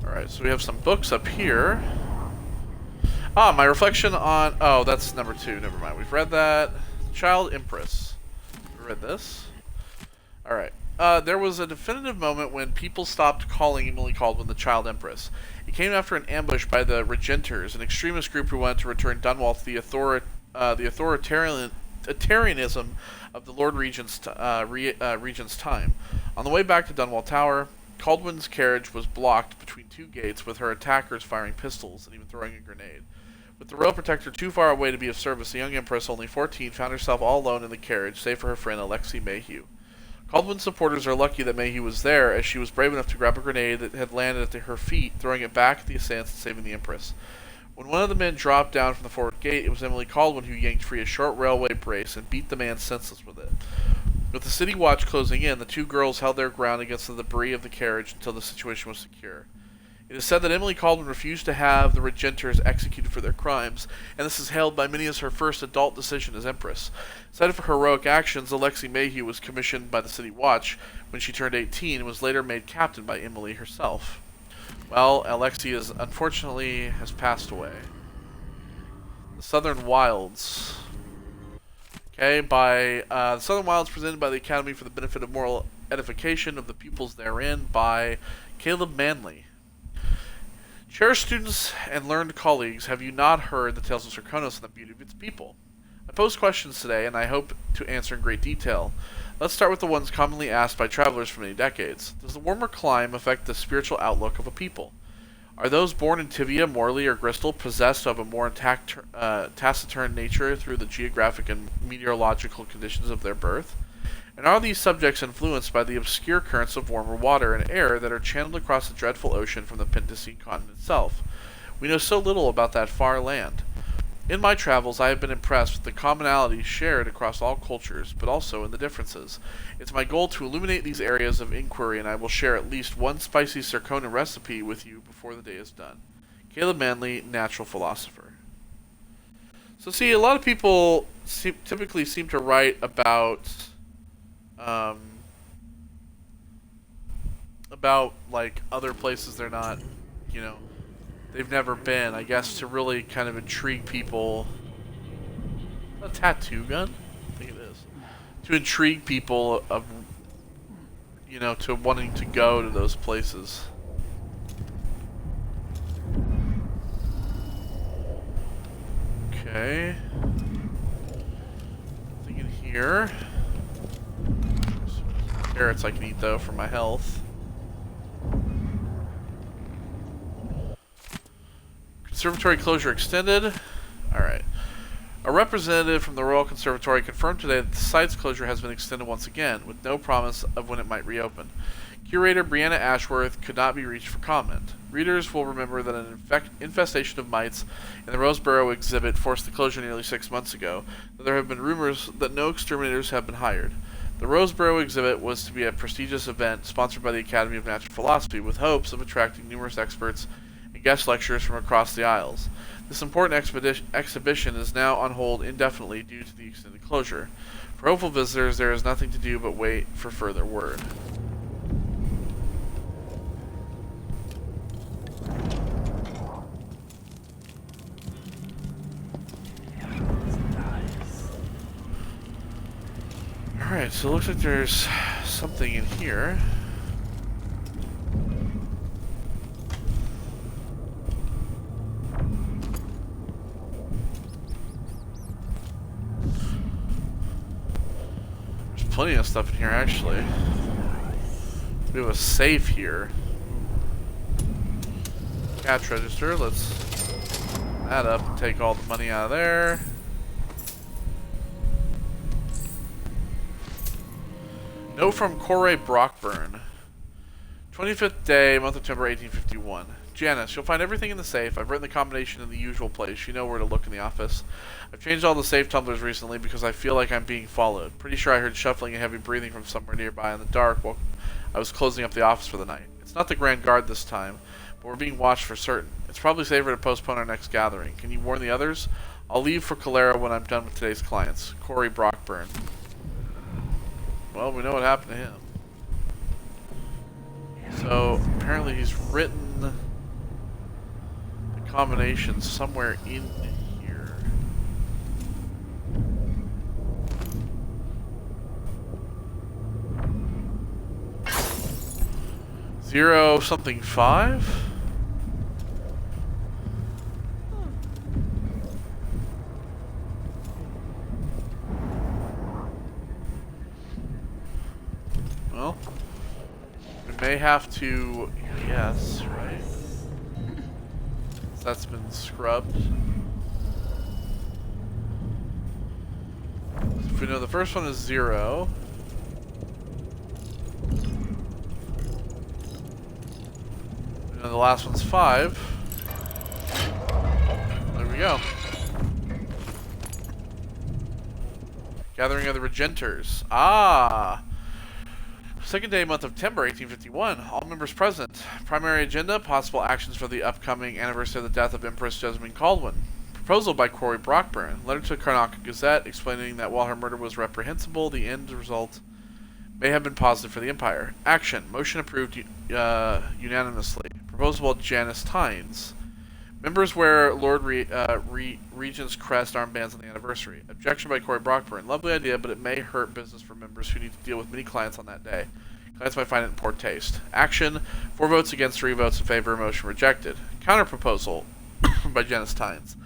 Alright, so we have some books up here. Ah, my reflection on... Oh, that's number 2. Never mind. We've read that. Child Empress. We read this. Alright. There was a definitive moment when people stopped calling Emily Caldwell the Child Empress. It came after an ambush by the Regenters, an extremist group who wanted to return Dunwall to the authoritarianism of the Lord Regent's time. On the way back to Dunwall Tower, Caldwell's carriage was blocked between two gates, with her attackers firing pistols and even throwing a grenade. With the Royal Protector too far away to be of service, the young Empress, only 14, found herself all alone in the carriage, save for her friend Alexei Mayhew. Caldwell's supporters are lucky that Mayhew was there, as she was brave enough to grab a grenade that had landed at her feet, throwing it back at the assailants and saving the Empress. When one of the men dropped down from the forward gate, it was Emily Caldwell who yanked free a short railway brace and beat the man senseless with it. With the city watch closing in, the two girls held their ground against the debris of the carriage until the situation was secure. It is said that Emily Caldwell refused to have the regenters executed for their crimes, and this is hailed by many as her first adult decision as Empress. Cited for heroic actions, Alexei Mayhew was commissioned by the City Watch when she turned 18 and was later made captain by Emily herself. Well, Alexei unfortunately has passed away. The Southern Wilds. Okay, the Southern Wilds presented by the Academy for the benefit of moral edification of the pupils therein by Caleb Manley. Cherished students and learned colleagues, have you not heard the tales of Serkonos and the beauty of its people? I pose questions today, and I hope to answer in great detail. Let's start with the ones commonly asked by travelers for many decades. Does the warmer climate affect the spiritual outlook of a people? Are those born in Tivia, Morley, or Bristol possessed of a more intact, taciturn nature through the geographic and meteorological conditions of their birth? And are these subjects influenced by the obscure currents of warmer water and air that are channeled across the dreadful ocean from the Pentacene continent itself? We know so little about that far land. In my travels, I have been impressed with the commonalities shared across all cultures, but also in the differences. It's my goal to illuminate these areas of inquiry, and I will share at least one spicy Serkonan recipe with you before the day is done. Caleb Manley, natural philosopher. So see, a lot of people typically seem to write about like other places they're not, they've never been, I guess, to really kind of intrigue people. A tattoo gun? I think it is. To intrigue people of, to wanting to go to those places. Okay. Nothing in here. Carrots I can eat though for my health. Conservatory closure extended. Alright. A representative from the Royal Conservatory confirmed today that the site's closure has been extended once again, with no promise of when it might reopen. Curator Brianna Ashworth could not be reached for comment. Readers will remember that an infestation of mites in the Roseboro exhibit forced the closure nearly 6 months ago, though there have been rumors that no exterminators have been hired. The Roseboro exhibit was to be a prestigious event sponsored by the Academy of Natural Philosophy, with hopes of attracting numerous experts and guest lecturers from across the Isles. This important exhibition is now on hold indefinitely due to the extended closure. For hopeful visitors, there is nothing to do but wait for further word. Alright, so it looks like there's something in here. There's plenty of stuff in here, actually. We have a safe here. Cash register, let's open that up and take all the money out of there. Note from Corey Brockburn. 25th day, month of September 1851. Janice, you'll find everything in the safe. I've written the combination in the usual place. You know where to look in the office. I've changed all the safe tumblers recently because I feel like I'm being followed. Pretty sure I heard shuffling and heavy breathing from somewhere nearby in the dark while I was closing up the office for the night. It's not the Grand Guard this time, but we're being watched for certain. It's probably safer to postpone our next gathering. Can you warn the others? I'll leave for Calera when I'm done with today's clients. Corey Brockburn. Well, we know what happened to him. So, apparently he's written the combination somewhere in here. 0 something 5? may have to... Yes, right? So that's been scrubbed. If we know the first one is 0. We know the last one's 5. There we go. Gathering of the Regenters. Ah! Second day, month of September, 1851. All members present. Primary agenda, possible actions for the upcoming anniversary of the death of Empress Jessamine Caldwin. Proposal by Corey Brockburn. Letter to the Karnaca Gazette explaining that while her murder was reprehensible, the end result may have been positive for the Empire. Action. Motion approved unanimously. Proposal by Janice Tynes. Members wear Lord Regent's crest armbands on the anniversary. Objection by Corey Brockburn. Lovely idea, but it may hurt business for members who need to deal with many clients on that day. Clients might find it in poor taste. Action. 4 votes against, 3 votes in favor. Motion rejected. Counter proposal by Janice Tynes.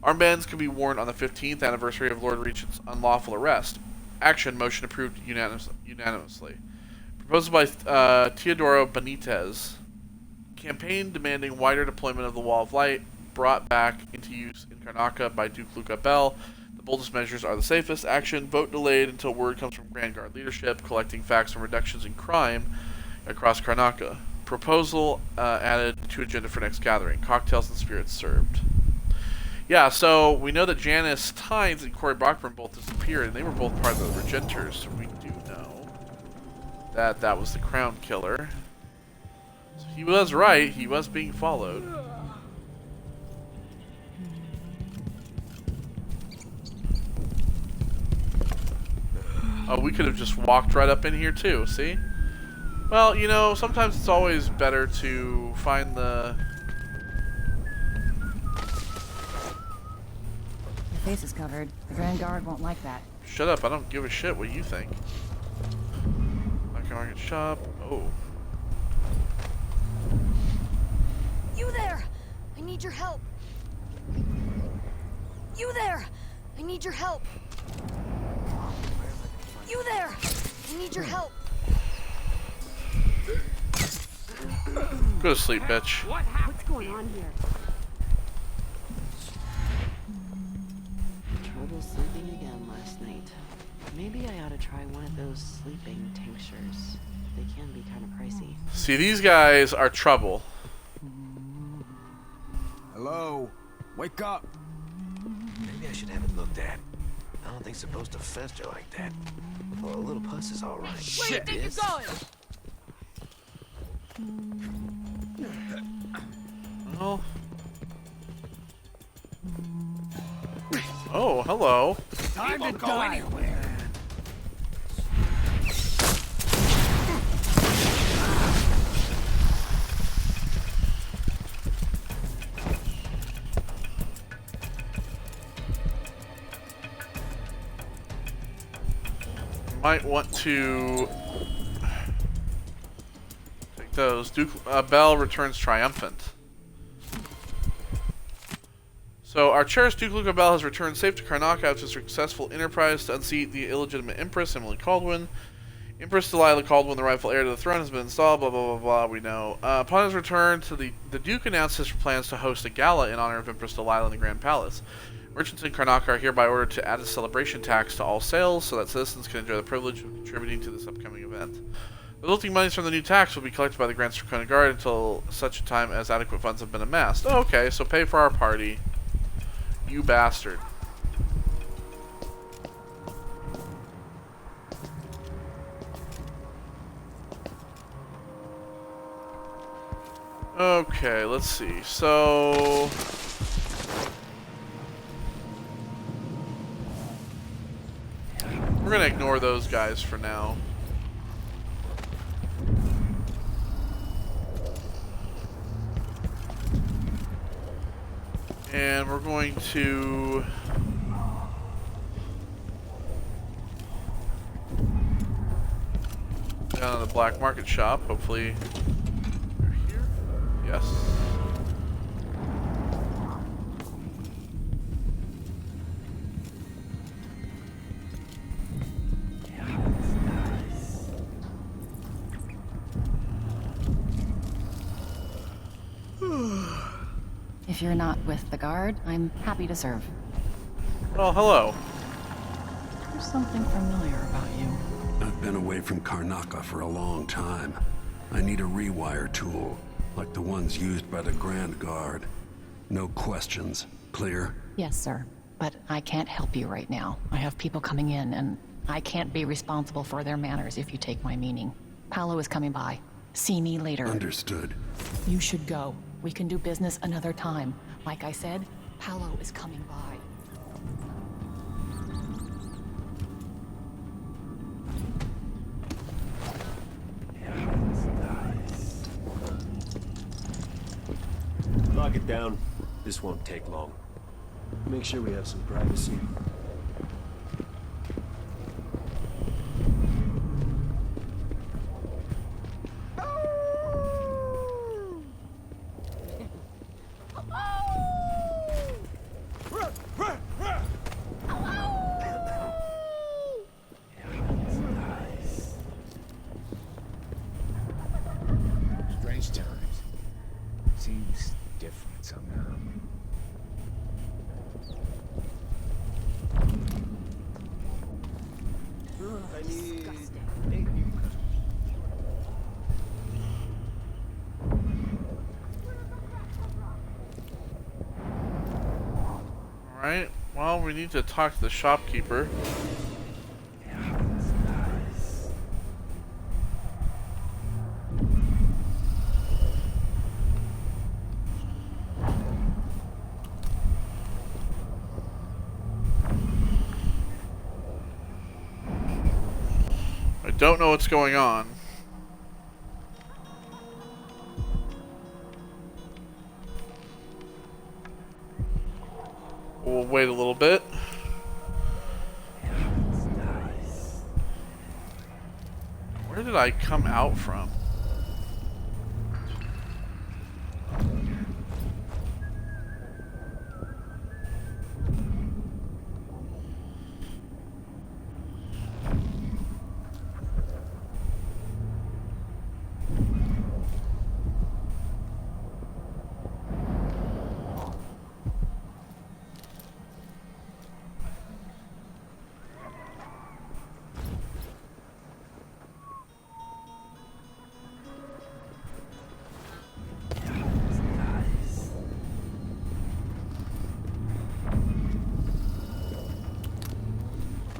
Armbands can be worn on the 15th anniversary of Lord Regent's unlawful arrest. Action. Motion approved unanimously. Proposal by Teodoro Benitez. Campaign demanding wider deployment of the Wall of Light brought back into use in Karnaca by Duke Luca Bell. The boldest measures are the safest. Action. Vote delayed until word comes from Grand Guard leadership, collecting facts on reductions in crime across Karnaca. Proposal added to agenda for next gathering. Cocktails and spirits served. Yeah, so we know that Janice Tynes and Corey Brockburn both disappeared, and they were both part of the Regenters. We do know that that was the Crown Killer. So he was right. He was being followed. Oh, we could have just walked right up in here too, see? Well, you know, sometimes it's always better to find the... Your face is covered. The Grand Guard won't like that. Shut up, I don't give a shit what you think. Market shop. Oh. You there! I need your help! You there! I need your help! You there! I need your help! Go to sleep, bitch. What's going on here? Trouble sleeping again last night. Maybe I ought to try one of those sleeping tinctures. They can be kind of pricey. See, these guys are trouble. Hello? Wake up! Maybe I should have it looked at. I don't think it's supposed to fester like that. Well, a little pus is all right. Where do you think you're going? Well. Oh, hello. Time to go anywhere. Might want to take those. Duke Bell returns triumphant. So our cherished Duke Luca Bell has returned safe to Karnaca after a successful enterprise to unseat the illegitimate Empress Emily Caldwin. Empress Delilah Caldwin, the rightful heir to the throne, has been installed. Blah blah blah blah. We know. Upon his return to the Duke announced his plans to host a gala in honor of Empress Delilah in the Grand Palace. Merchants in Karnaca are hereby ordered to add a celebration tax to all sales so that citizens can enjoy the privilege of contributing to this upcoming event. The resulting monies from the new tax will be collected by the Grand Stracona Guard until such a time as adequate funds have been amassed. Oh, okay, so pay for our party. You bastard. Okay, let's see. So... we're gonna ignore those guys for now. And we're going to down to the black market shop. Hopefully they're here. Yes. If you're not with the guard, I'm happy to serve. Oh, hello. There's something familiar about you. I've been away from Karnaca for a long time. I need a rewire tool, like the ones used by the Grand Guard. No questions. Clear? Yes, sir. But I can't help you right now. I have people coming in, and I can't be responsible for their manners if you take my meaning. Paolo is coming by. See me later. Understood. You should go. We can do business another time. Like I said, Paolo is coming by. Lock it down. This won't take long. Make sure we have some privacy. Strange times. Seems different somehow. I need 8 new customers. Alright, well, we need to talk to the shopkeeper. I don't know what's going on. We'll wait a little bit. Where did I come out from?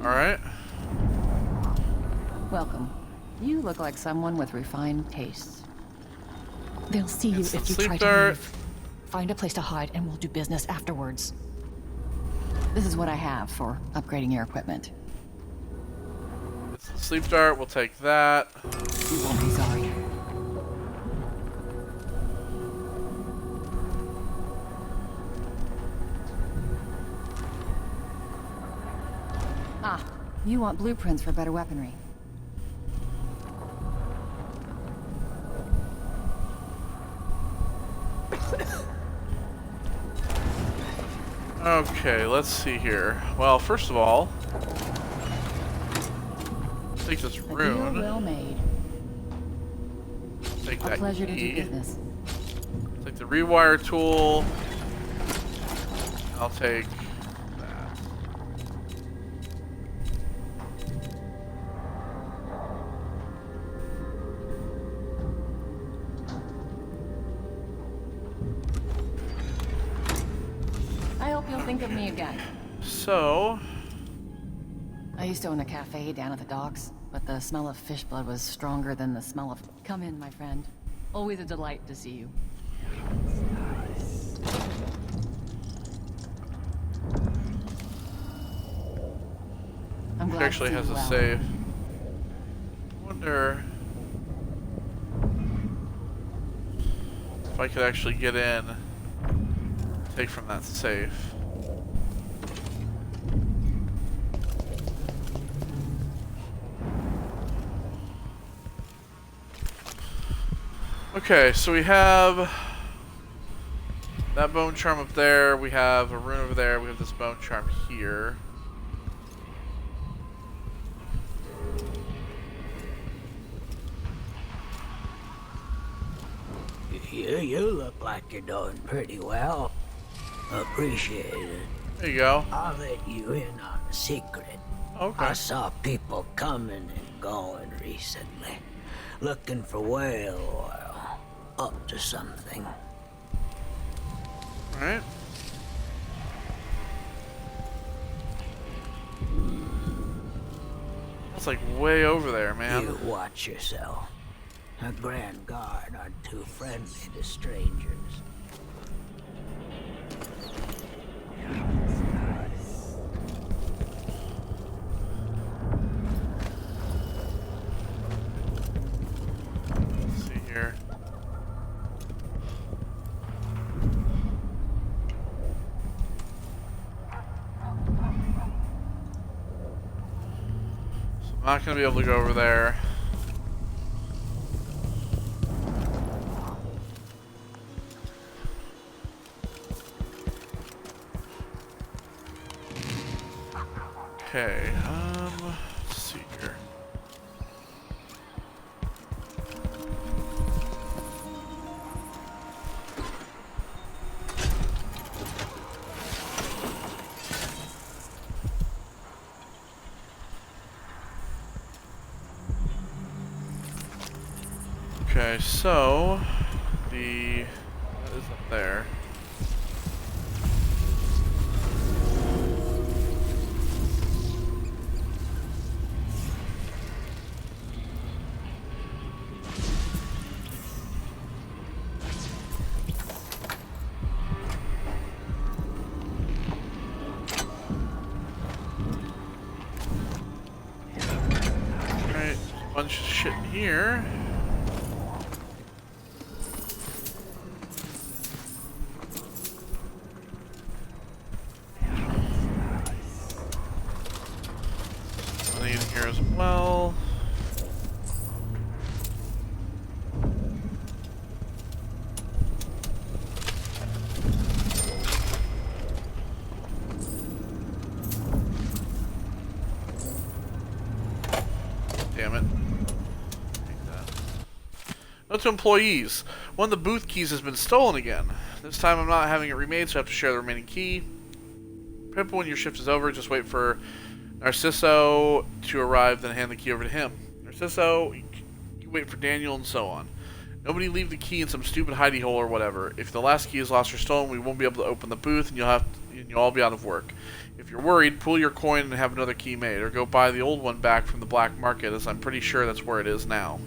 Alright. Welcome. You look like someone with refined tastes. They'll see you if you try to leave. Find a place to hide and we'll do business afterwards. This is what I have for upgrading your equipment. It's the sleep dart, we'll take that. You won't be sorry. Ah, you want blueprints for better weaponry. Okay, let's see here. Well, first of all, take this rune. Deal well made. Take A that pleasure to do key. business. Take the rewire tool. I'll take that. I hope you'll think of me again. So, I used to own a cafe down at the docks, but the smell of fish blood was stronger than the smell of... Come in, my friend. Always a delight to see you. I'm glad it actually to has see a you well. save. Wonder if I could actually get in, take from that safe. Okay, so we have that bone charm up there, we have a rune over there, we have this bone charm here. You look like you're doing pretty well. Appreciate it. There you go. I'll let you in on a secret. Okay. I saw people coming and going recently, looking for whale oil, up to something. Alright. That's like way over there, man. You watch yourself. A Grand Guard aren't too friendly to strangers. Let's see here. So I'm not gonna be able to go over there. Okay, let's see here. Okay, so that is up there. Alright, bunch of shit in here. Money in here as well. Damn it. Take that. Note to employees. One of the booth keys has been stolen again. This time I'm not having it remade, so I have to share the remaining key. Pip, when your shift is over, just wait for Narciso to arrive, then hand the key over to him. Narciso, you wait for Daniel, and so on. Nobody leave the key in some stupid hidey hole or whatever. If the last key is lost or stolen, we won't be able to open the booth, and you'll all be out of work. If you're worried, pull your coin and have another key made, or go buy the old one back from the black market, as I'm pretty sure that's where it is now.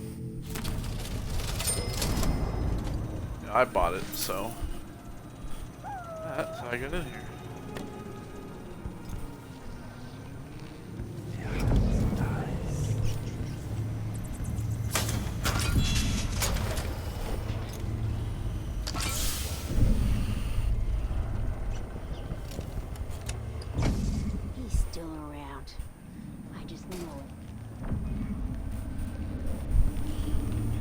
Yeah, I bought it, so that's how I got in here. He's still around. I just know it.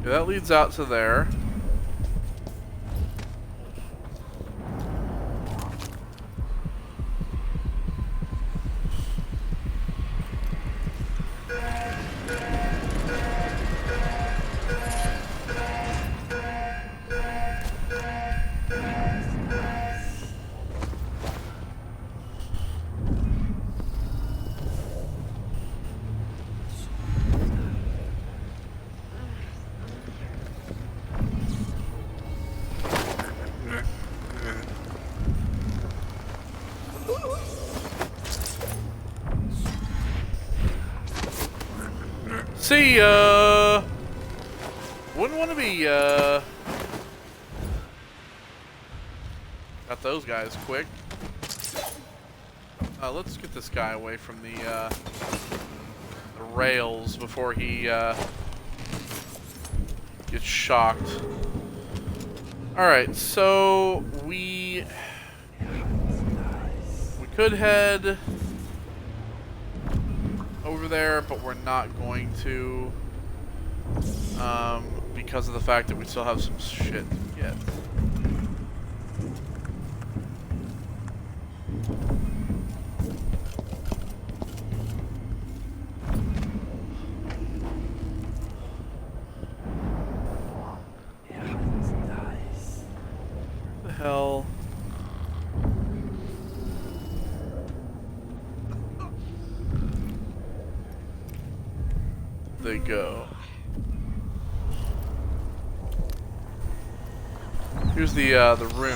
Yeah, that leads out to there. See ya! Wouldn't want to be, got those guys quick. Let's get this guy away from the rails before he, gets shocked. Alright, so we could head over there, but we're not going to, because of the fact that we still have some shit to get. hell? They go. Here's the rune.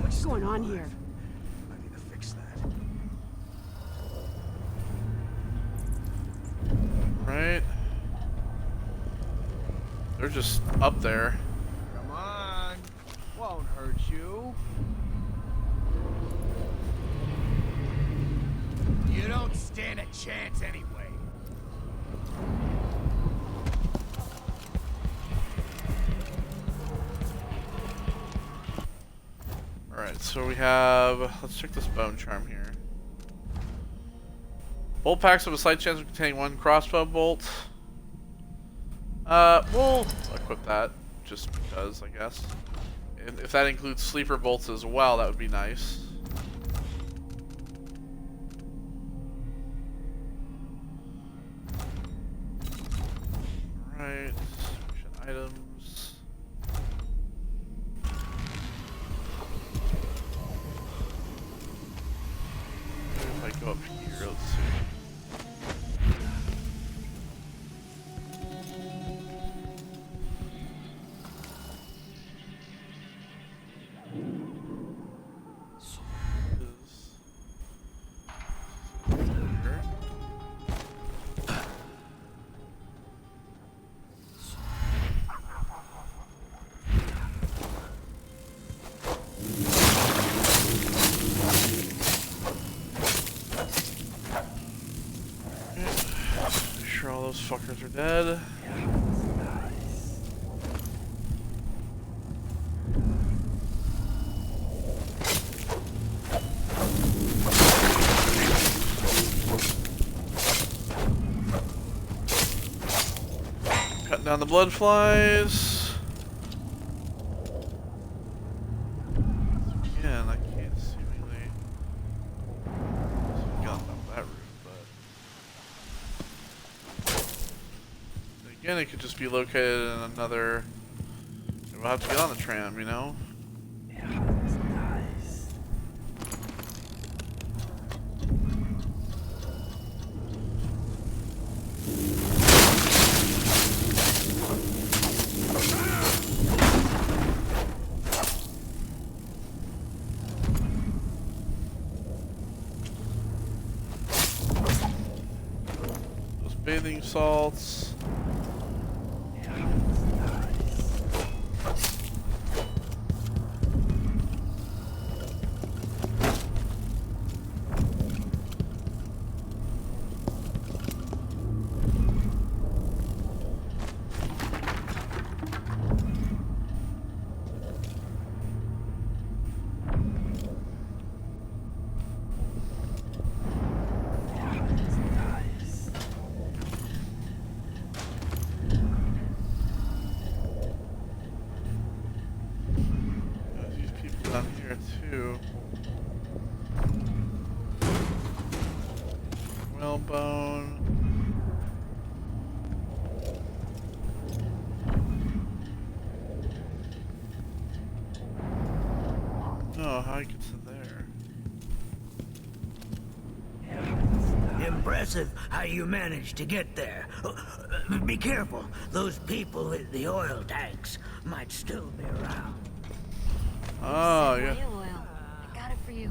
What's going on here? I need to fix that. Right. They're just up there. Come on. Won't hurt you. You don't stand a chance anyway. Alright, so we have... Let's check this bone charm here. Bolt packs have a slight chance of containing 1 crossbow bolt. We'll equip that, just because, I guess. If that includes sleeper bolts as well, that would be nice. Alright, mission items. If I go up here, let's see. Make sure all those fuckers are dead. Cutting down the blood flies. Again, I can't seemingly get on top of that roof, but again, it could just be located in another. We'll have to get on the tram, you know. Bathing salts. Too. Whalebone. Oh, how I get to there? Impressive how you managed to get there. Be careful. Those people in the oil tanks might still be around. Oh, yeah. Whale oil. I got it for you.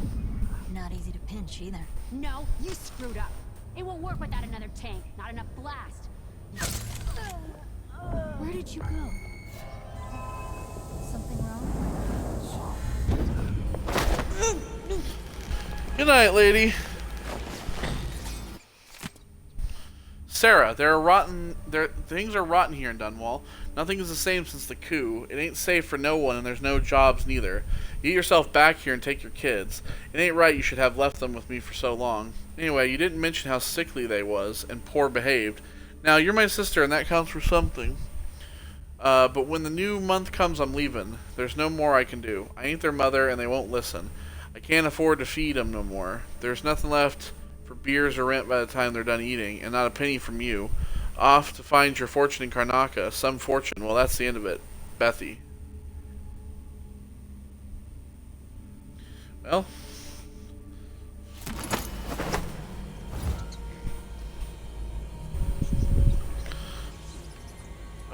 Not easy to pinch either. No, you screwed up. It won't work without another tank. Not enough blast. Where did you go? Something wrong? Good night, lady. Sarah, things are rotten here in Dunwall. Nothing is the same since the coup. It ain't safe for no one, and there's no jobs neither. You get yourself back here and take your kids. It ain't right you should have left them with me for so long. Anyway, you didn't mention how sickly they was, and poor behaved. Now, you're my sister, and that counts for something. But when the new month comes, I'm leaving. There's no more I can do. I ain't their mother, and they won't listen. I can't afford to feed them no more. There's nothing left for beers or rent by the time they're done eating, and not a penny from you. Off to find your fortune in Karnaca. Some fortune. Well, that's the end of it. Bethy. Well.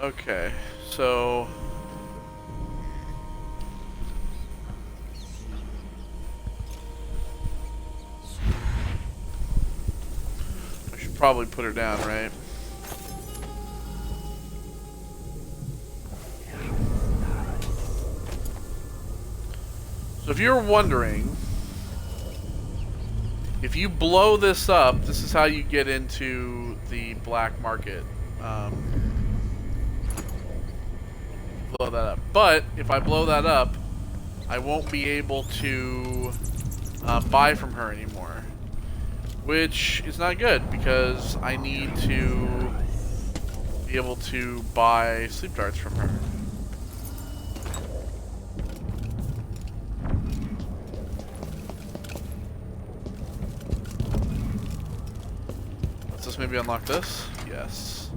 Okay, so... I should probably put her down, right? So if you're wondering, if you blow this up, this is how you get into the black market. Blow that up. But if I blow that up, I won't be able to buy from her anymore, which is not good because I need to be able to buy sleep darts from her. Let's just maybe unlock this. Yes.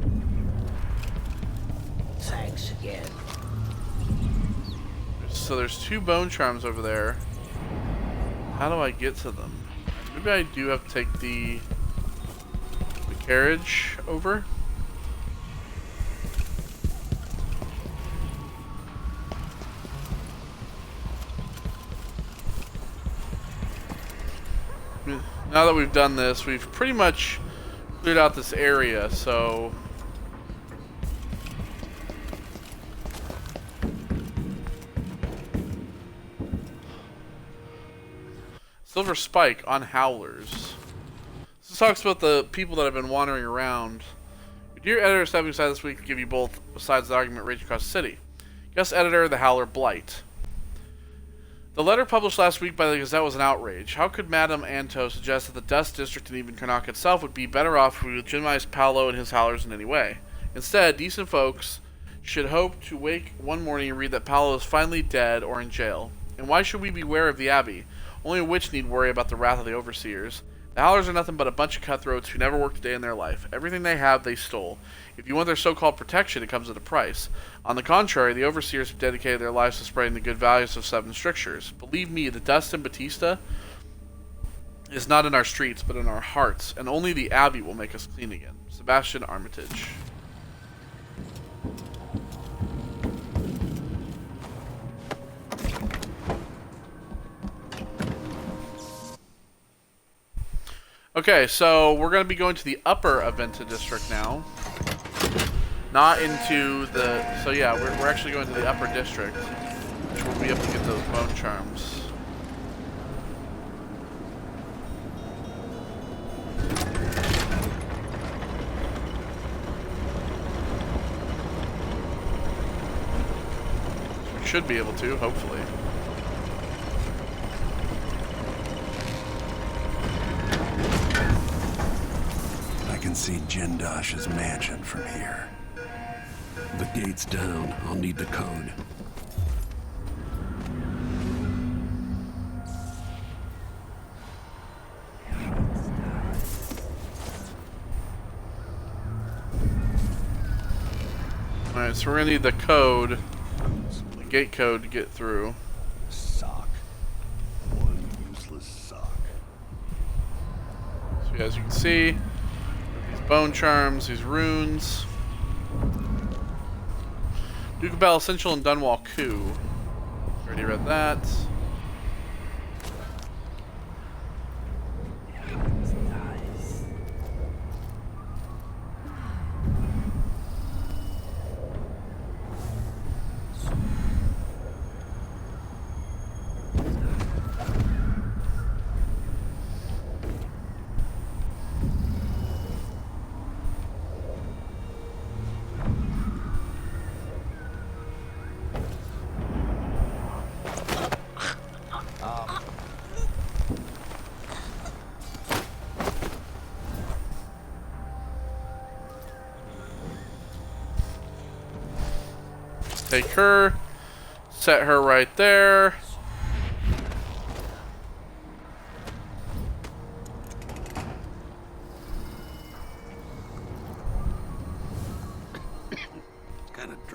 Thanks again. So there's 2 bone charms over there. How do I get to them? Maybe I do have to take the carriage over. Now that we've done this, we've pretty much cleared out this area, so... Silver Spike on Howlers. This talks about the people that have been wandering around. Your dear editor stepping aside this week to give you both sides of the argument raging across the city. Guest editor, the Howler Blight. The letter published last week by the Gazette was an outrage. How could Madame Anto suggest that the Dust District and even Karnak itself would be better off if we legitimized Paolo and his Howlers in any way? Instead, decent folks should hope to wake one morning and read that Paolo is finally dead or in jail. And why should we beware of the Abbey? Only a witch need worry about the wrath of the overseers. The Howlers are nothing but a bunch of cutthroats who never worked a day in their life. Everything they have, they stole. If you want their so-called protection, it comes at a price. On the contrary, the overseers have dedicated their lives to spreading the good values of 7 strictures. Believe me, the dust in Batista is not in our streets, but in our hearts, and only the Abbey will make us clean again. Sebastian Armitage. Okay, so we're going to be going to the upper Aventa district now. Not into the... So yeah, we're actually going to the upper district, which we'll be able to get those bone charms. We should be able to, hopefully. I can see Jindosh's mansion from here. The gate's down. I'll need the code. Alright, so we're gonna need the code, the gate code to get through. Sock. One useless sock. So as you can see, these bone charms, these runes. Duke of Bell Essential and Dunwall Coup. Already read that. Take her, set her right there.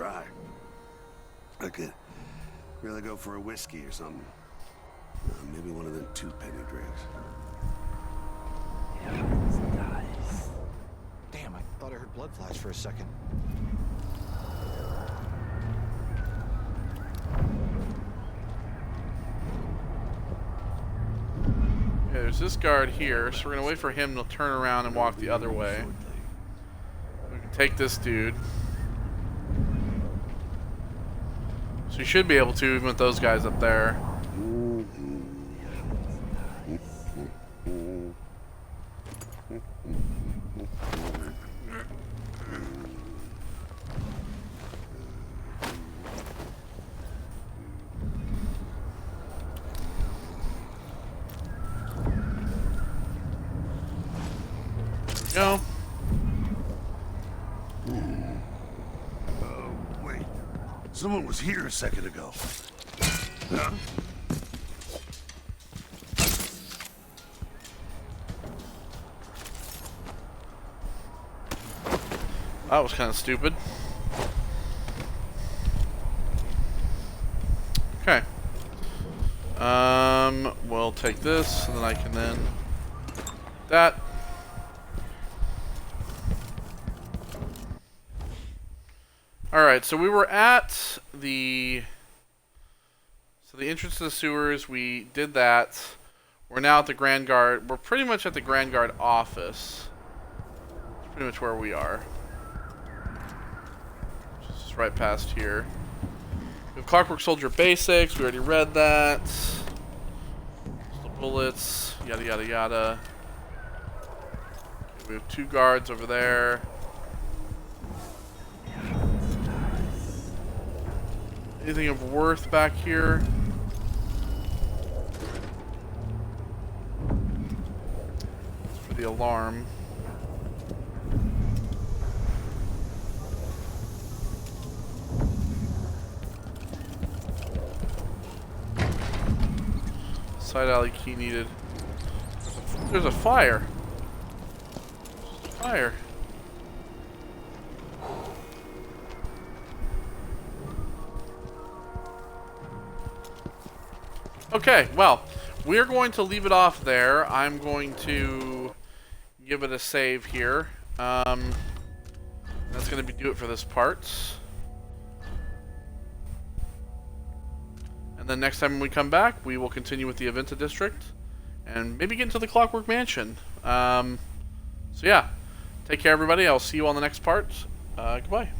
dry. I could really go for a whiskey or something. Maybe one of them 2-penny drinks. Damn, I thought I heard blood flash for a second. Yeah, there's this guard here, so we're gonna wait for him to turn around and walk the other way. We can take this dude. So you should be able to, even with those guys up there. Go. Wait. Someone was here a second ago. Huh? That was kind of stupid. Okay. We'll take this, and then I can then that. All right, so we were at the entrance to the sewers. We did that. We're now at the Grand Guard. We're pretty much at the Grand Guard office. That's pretty much where we are. Just right past here. We have Clockwork Soldier Basics. We already read that. Pistol bullets. Yada yada yada. Okay, we have 2 guards over there. Anything of worth back here? For the alarm. Side alley key needed. There's a fire. Fire. Okay, well, we're going to leave it off there. I'm going to give it a save here. That's going to do it for this part. And then next time we come back, we will continue with the Aventa District and maybe get into the Clockwork Mansion. So yeah, take care everybody. I'll see you on the next part. Goodbye.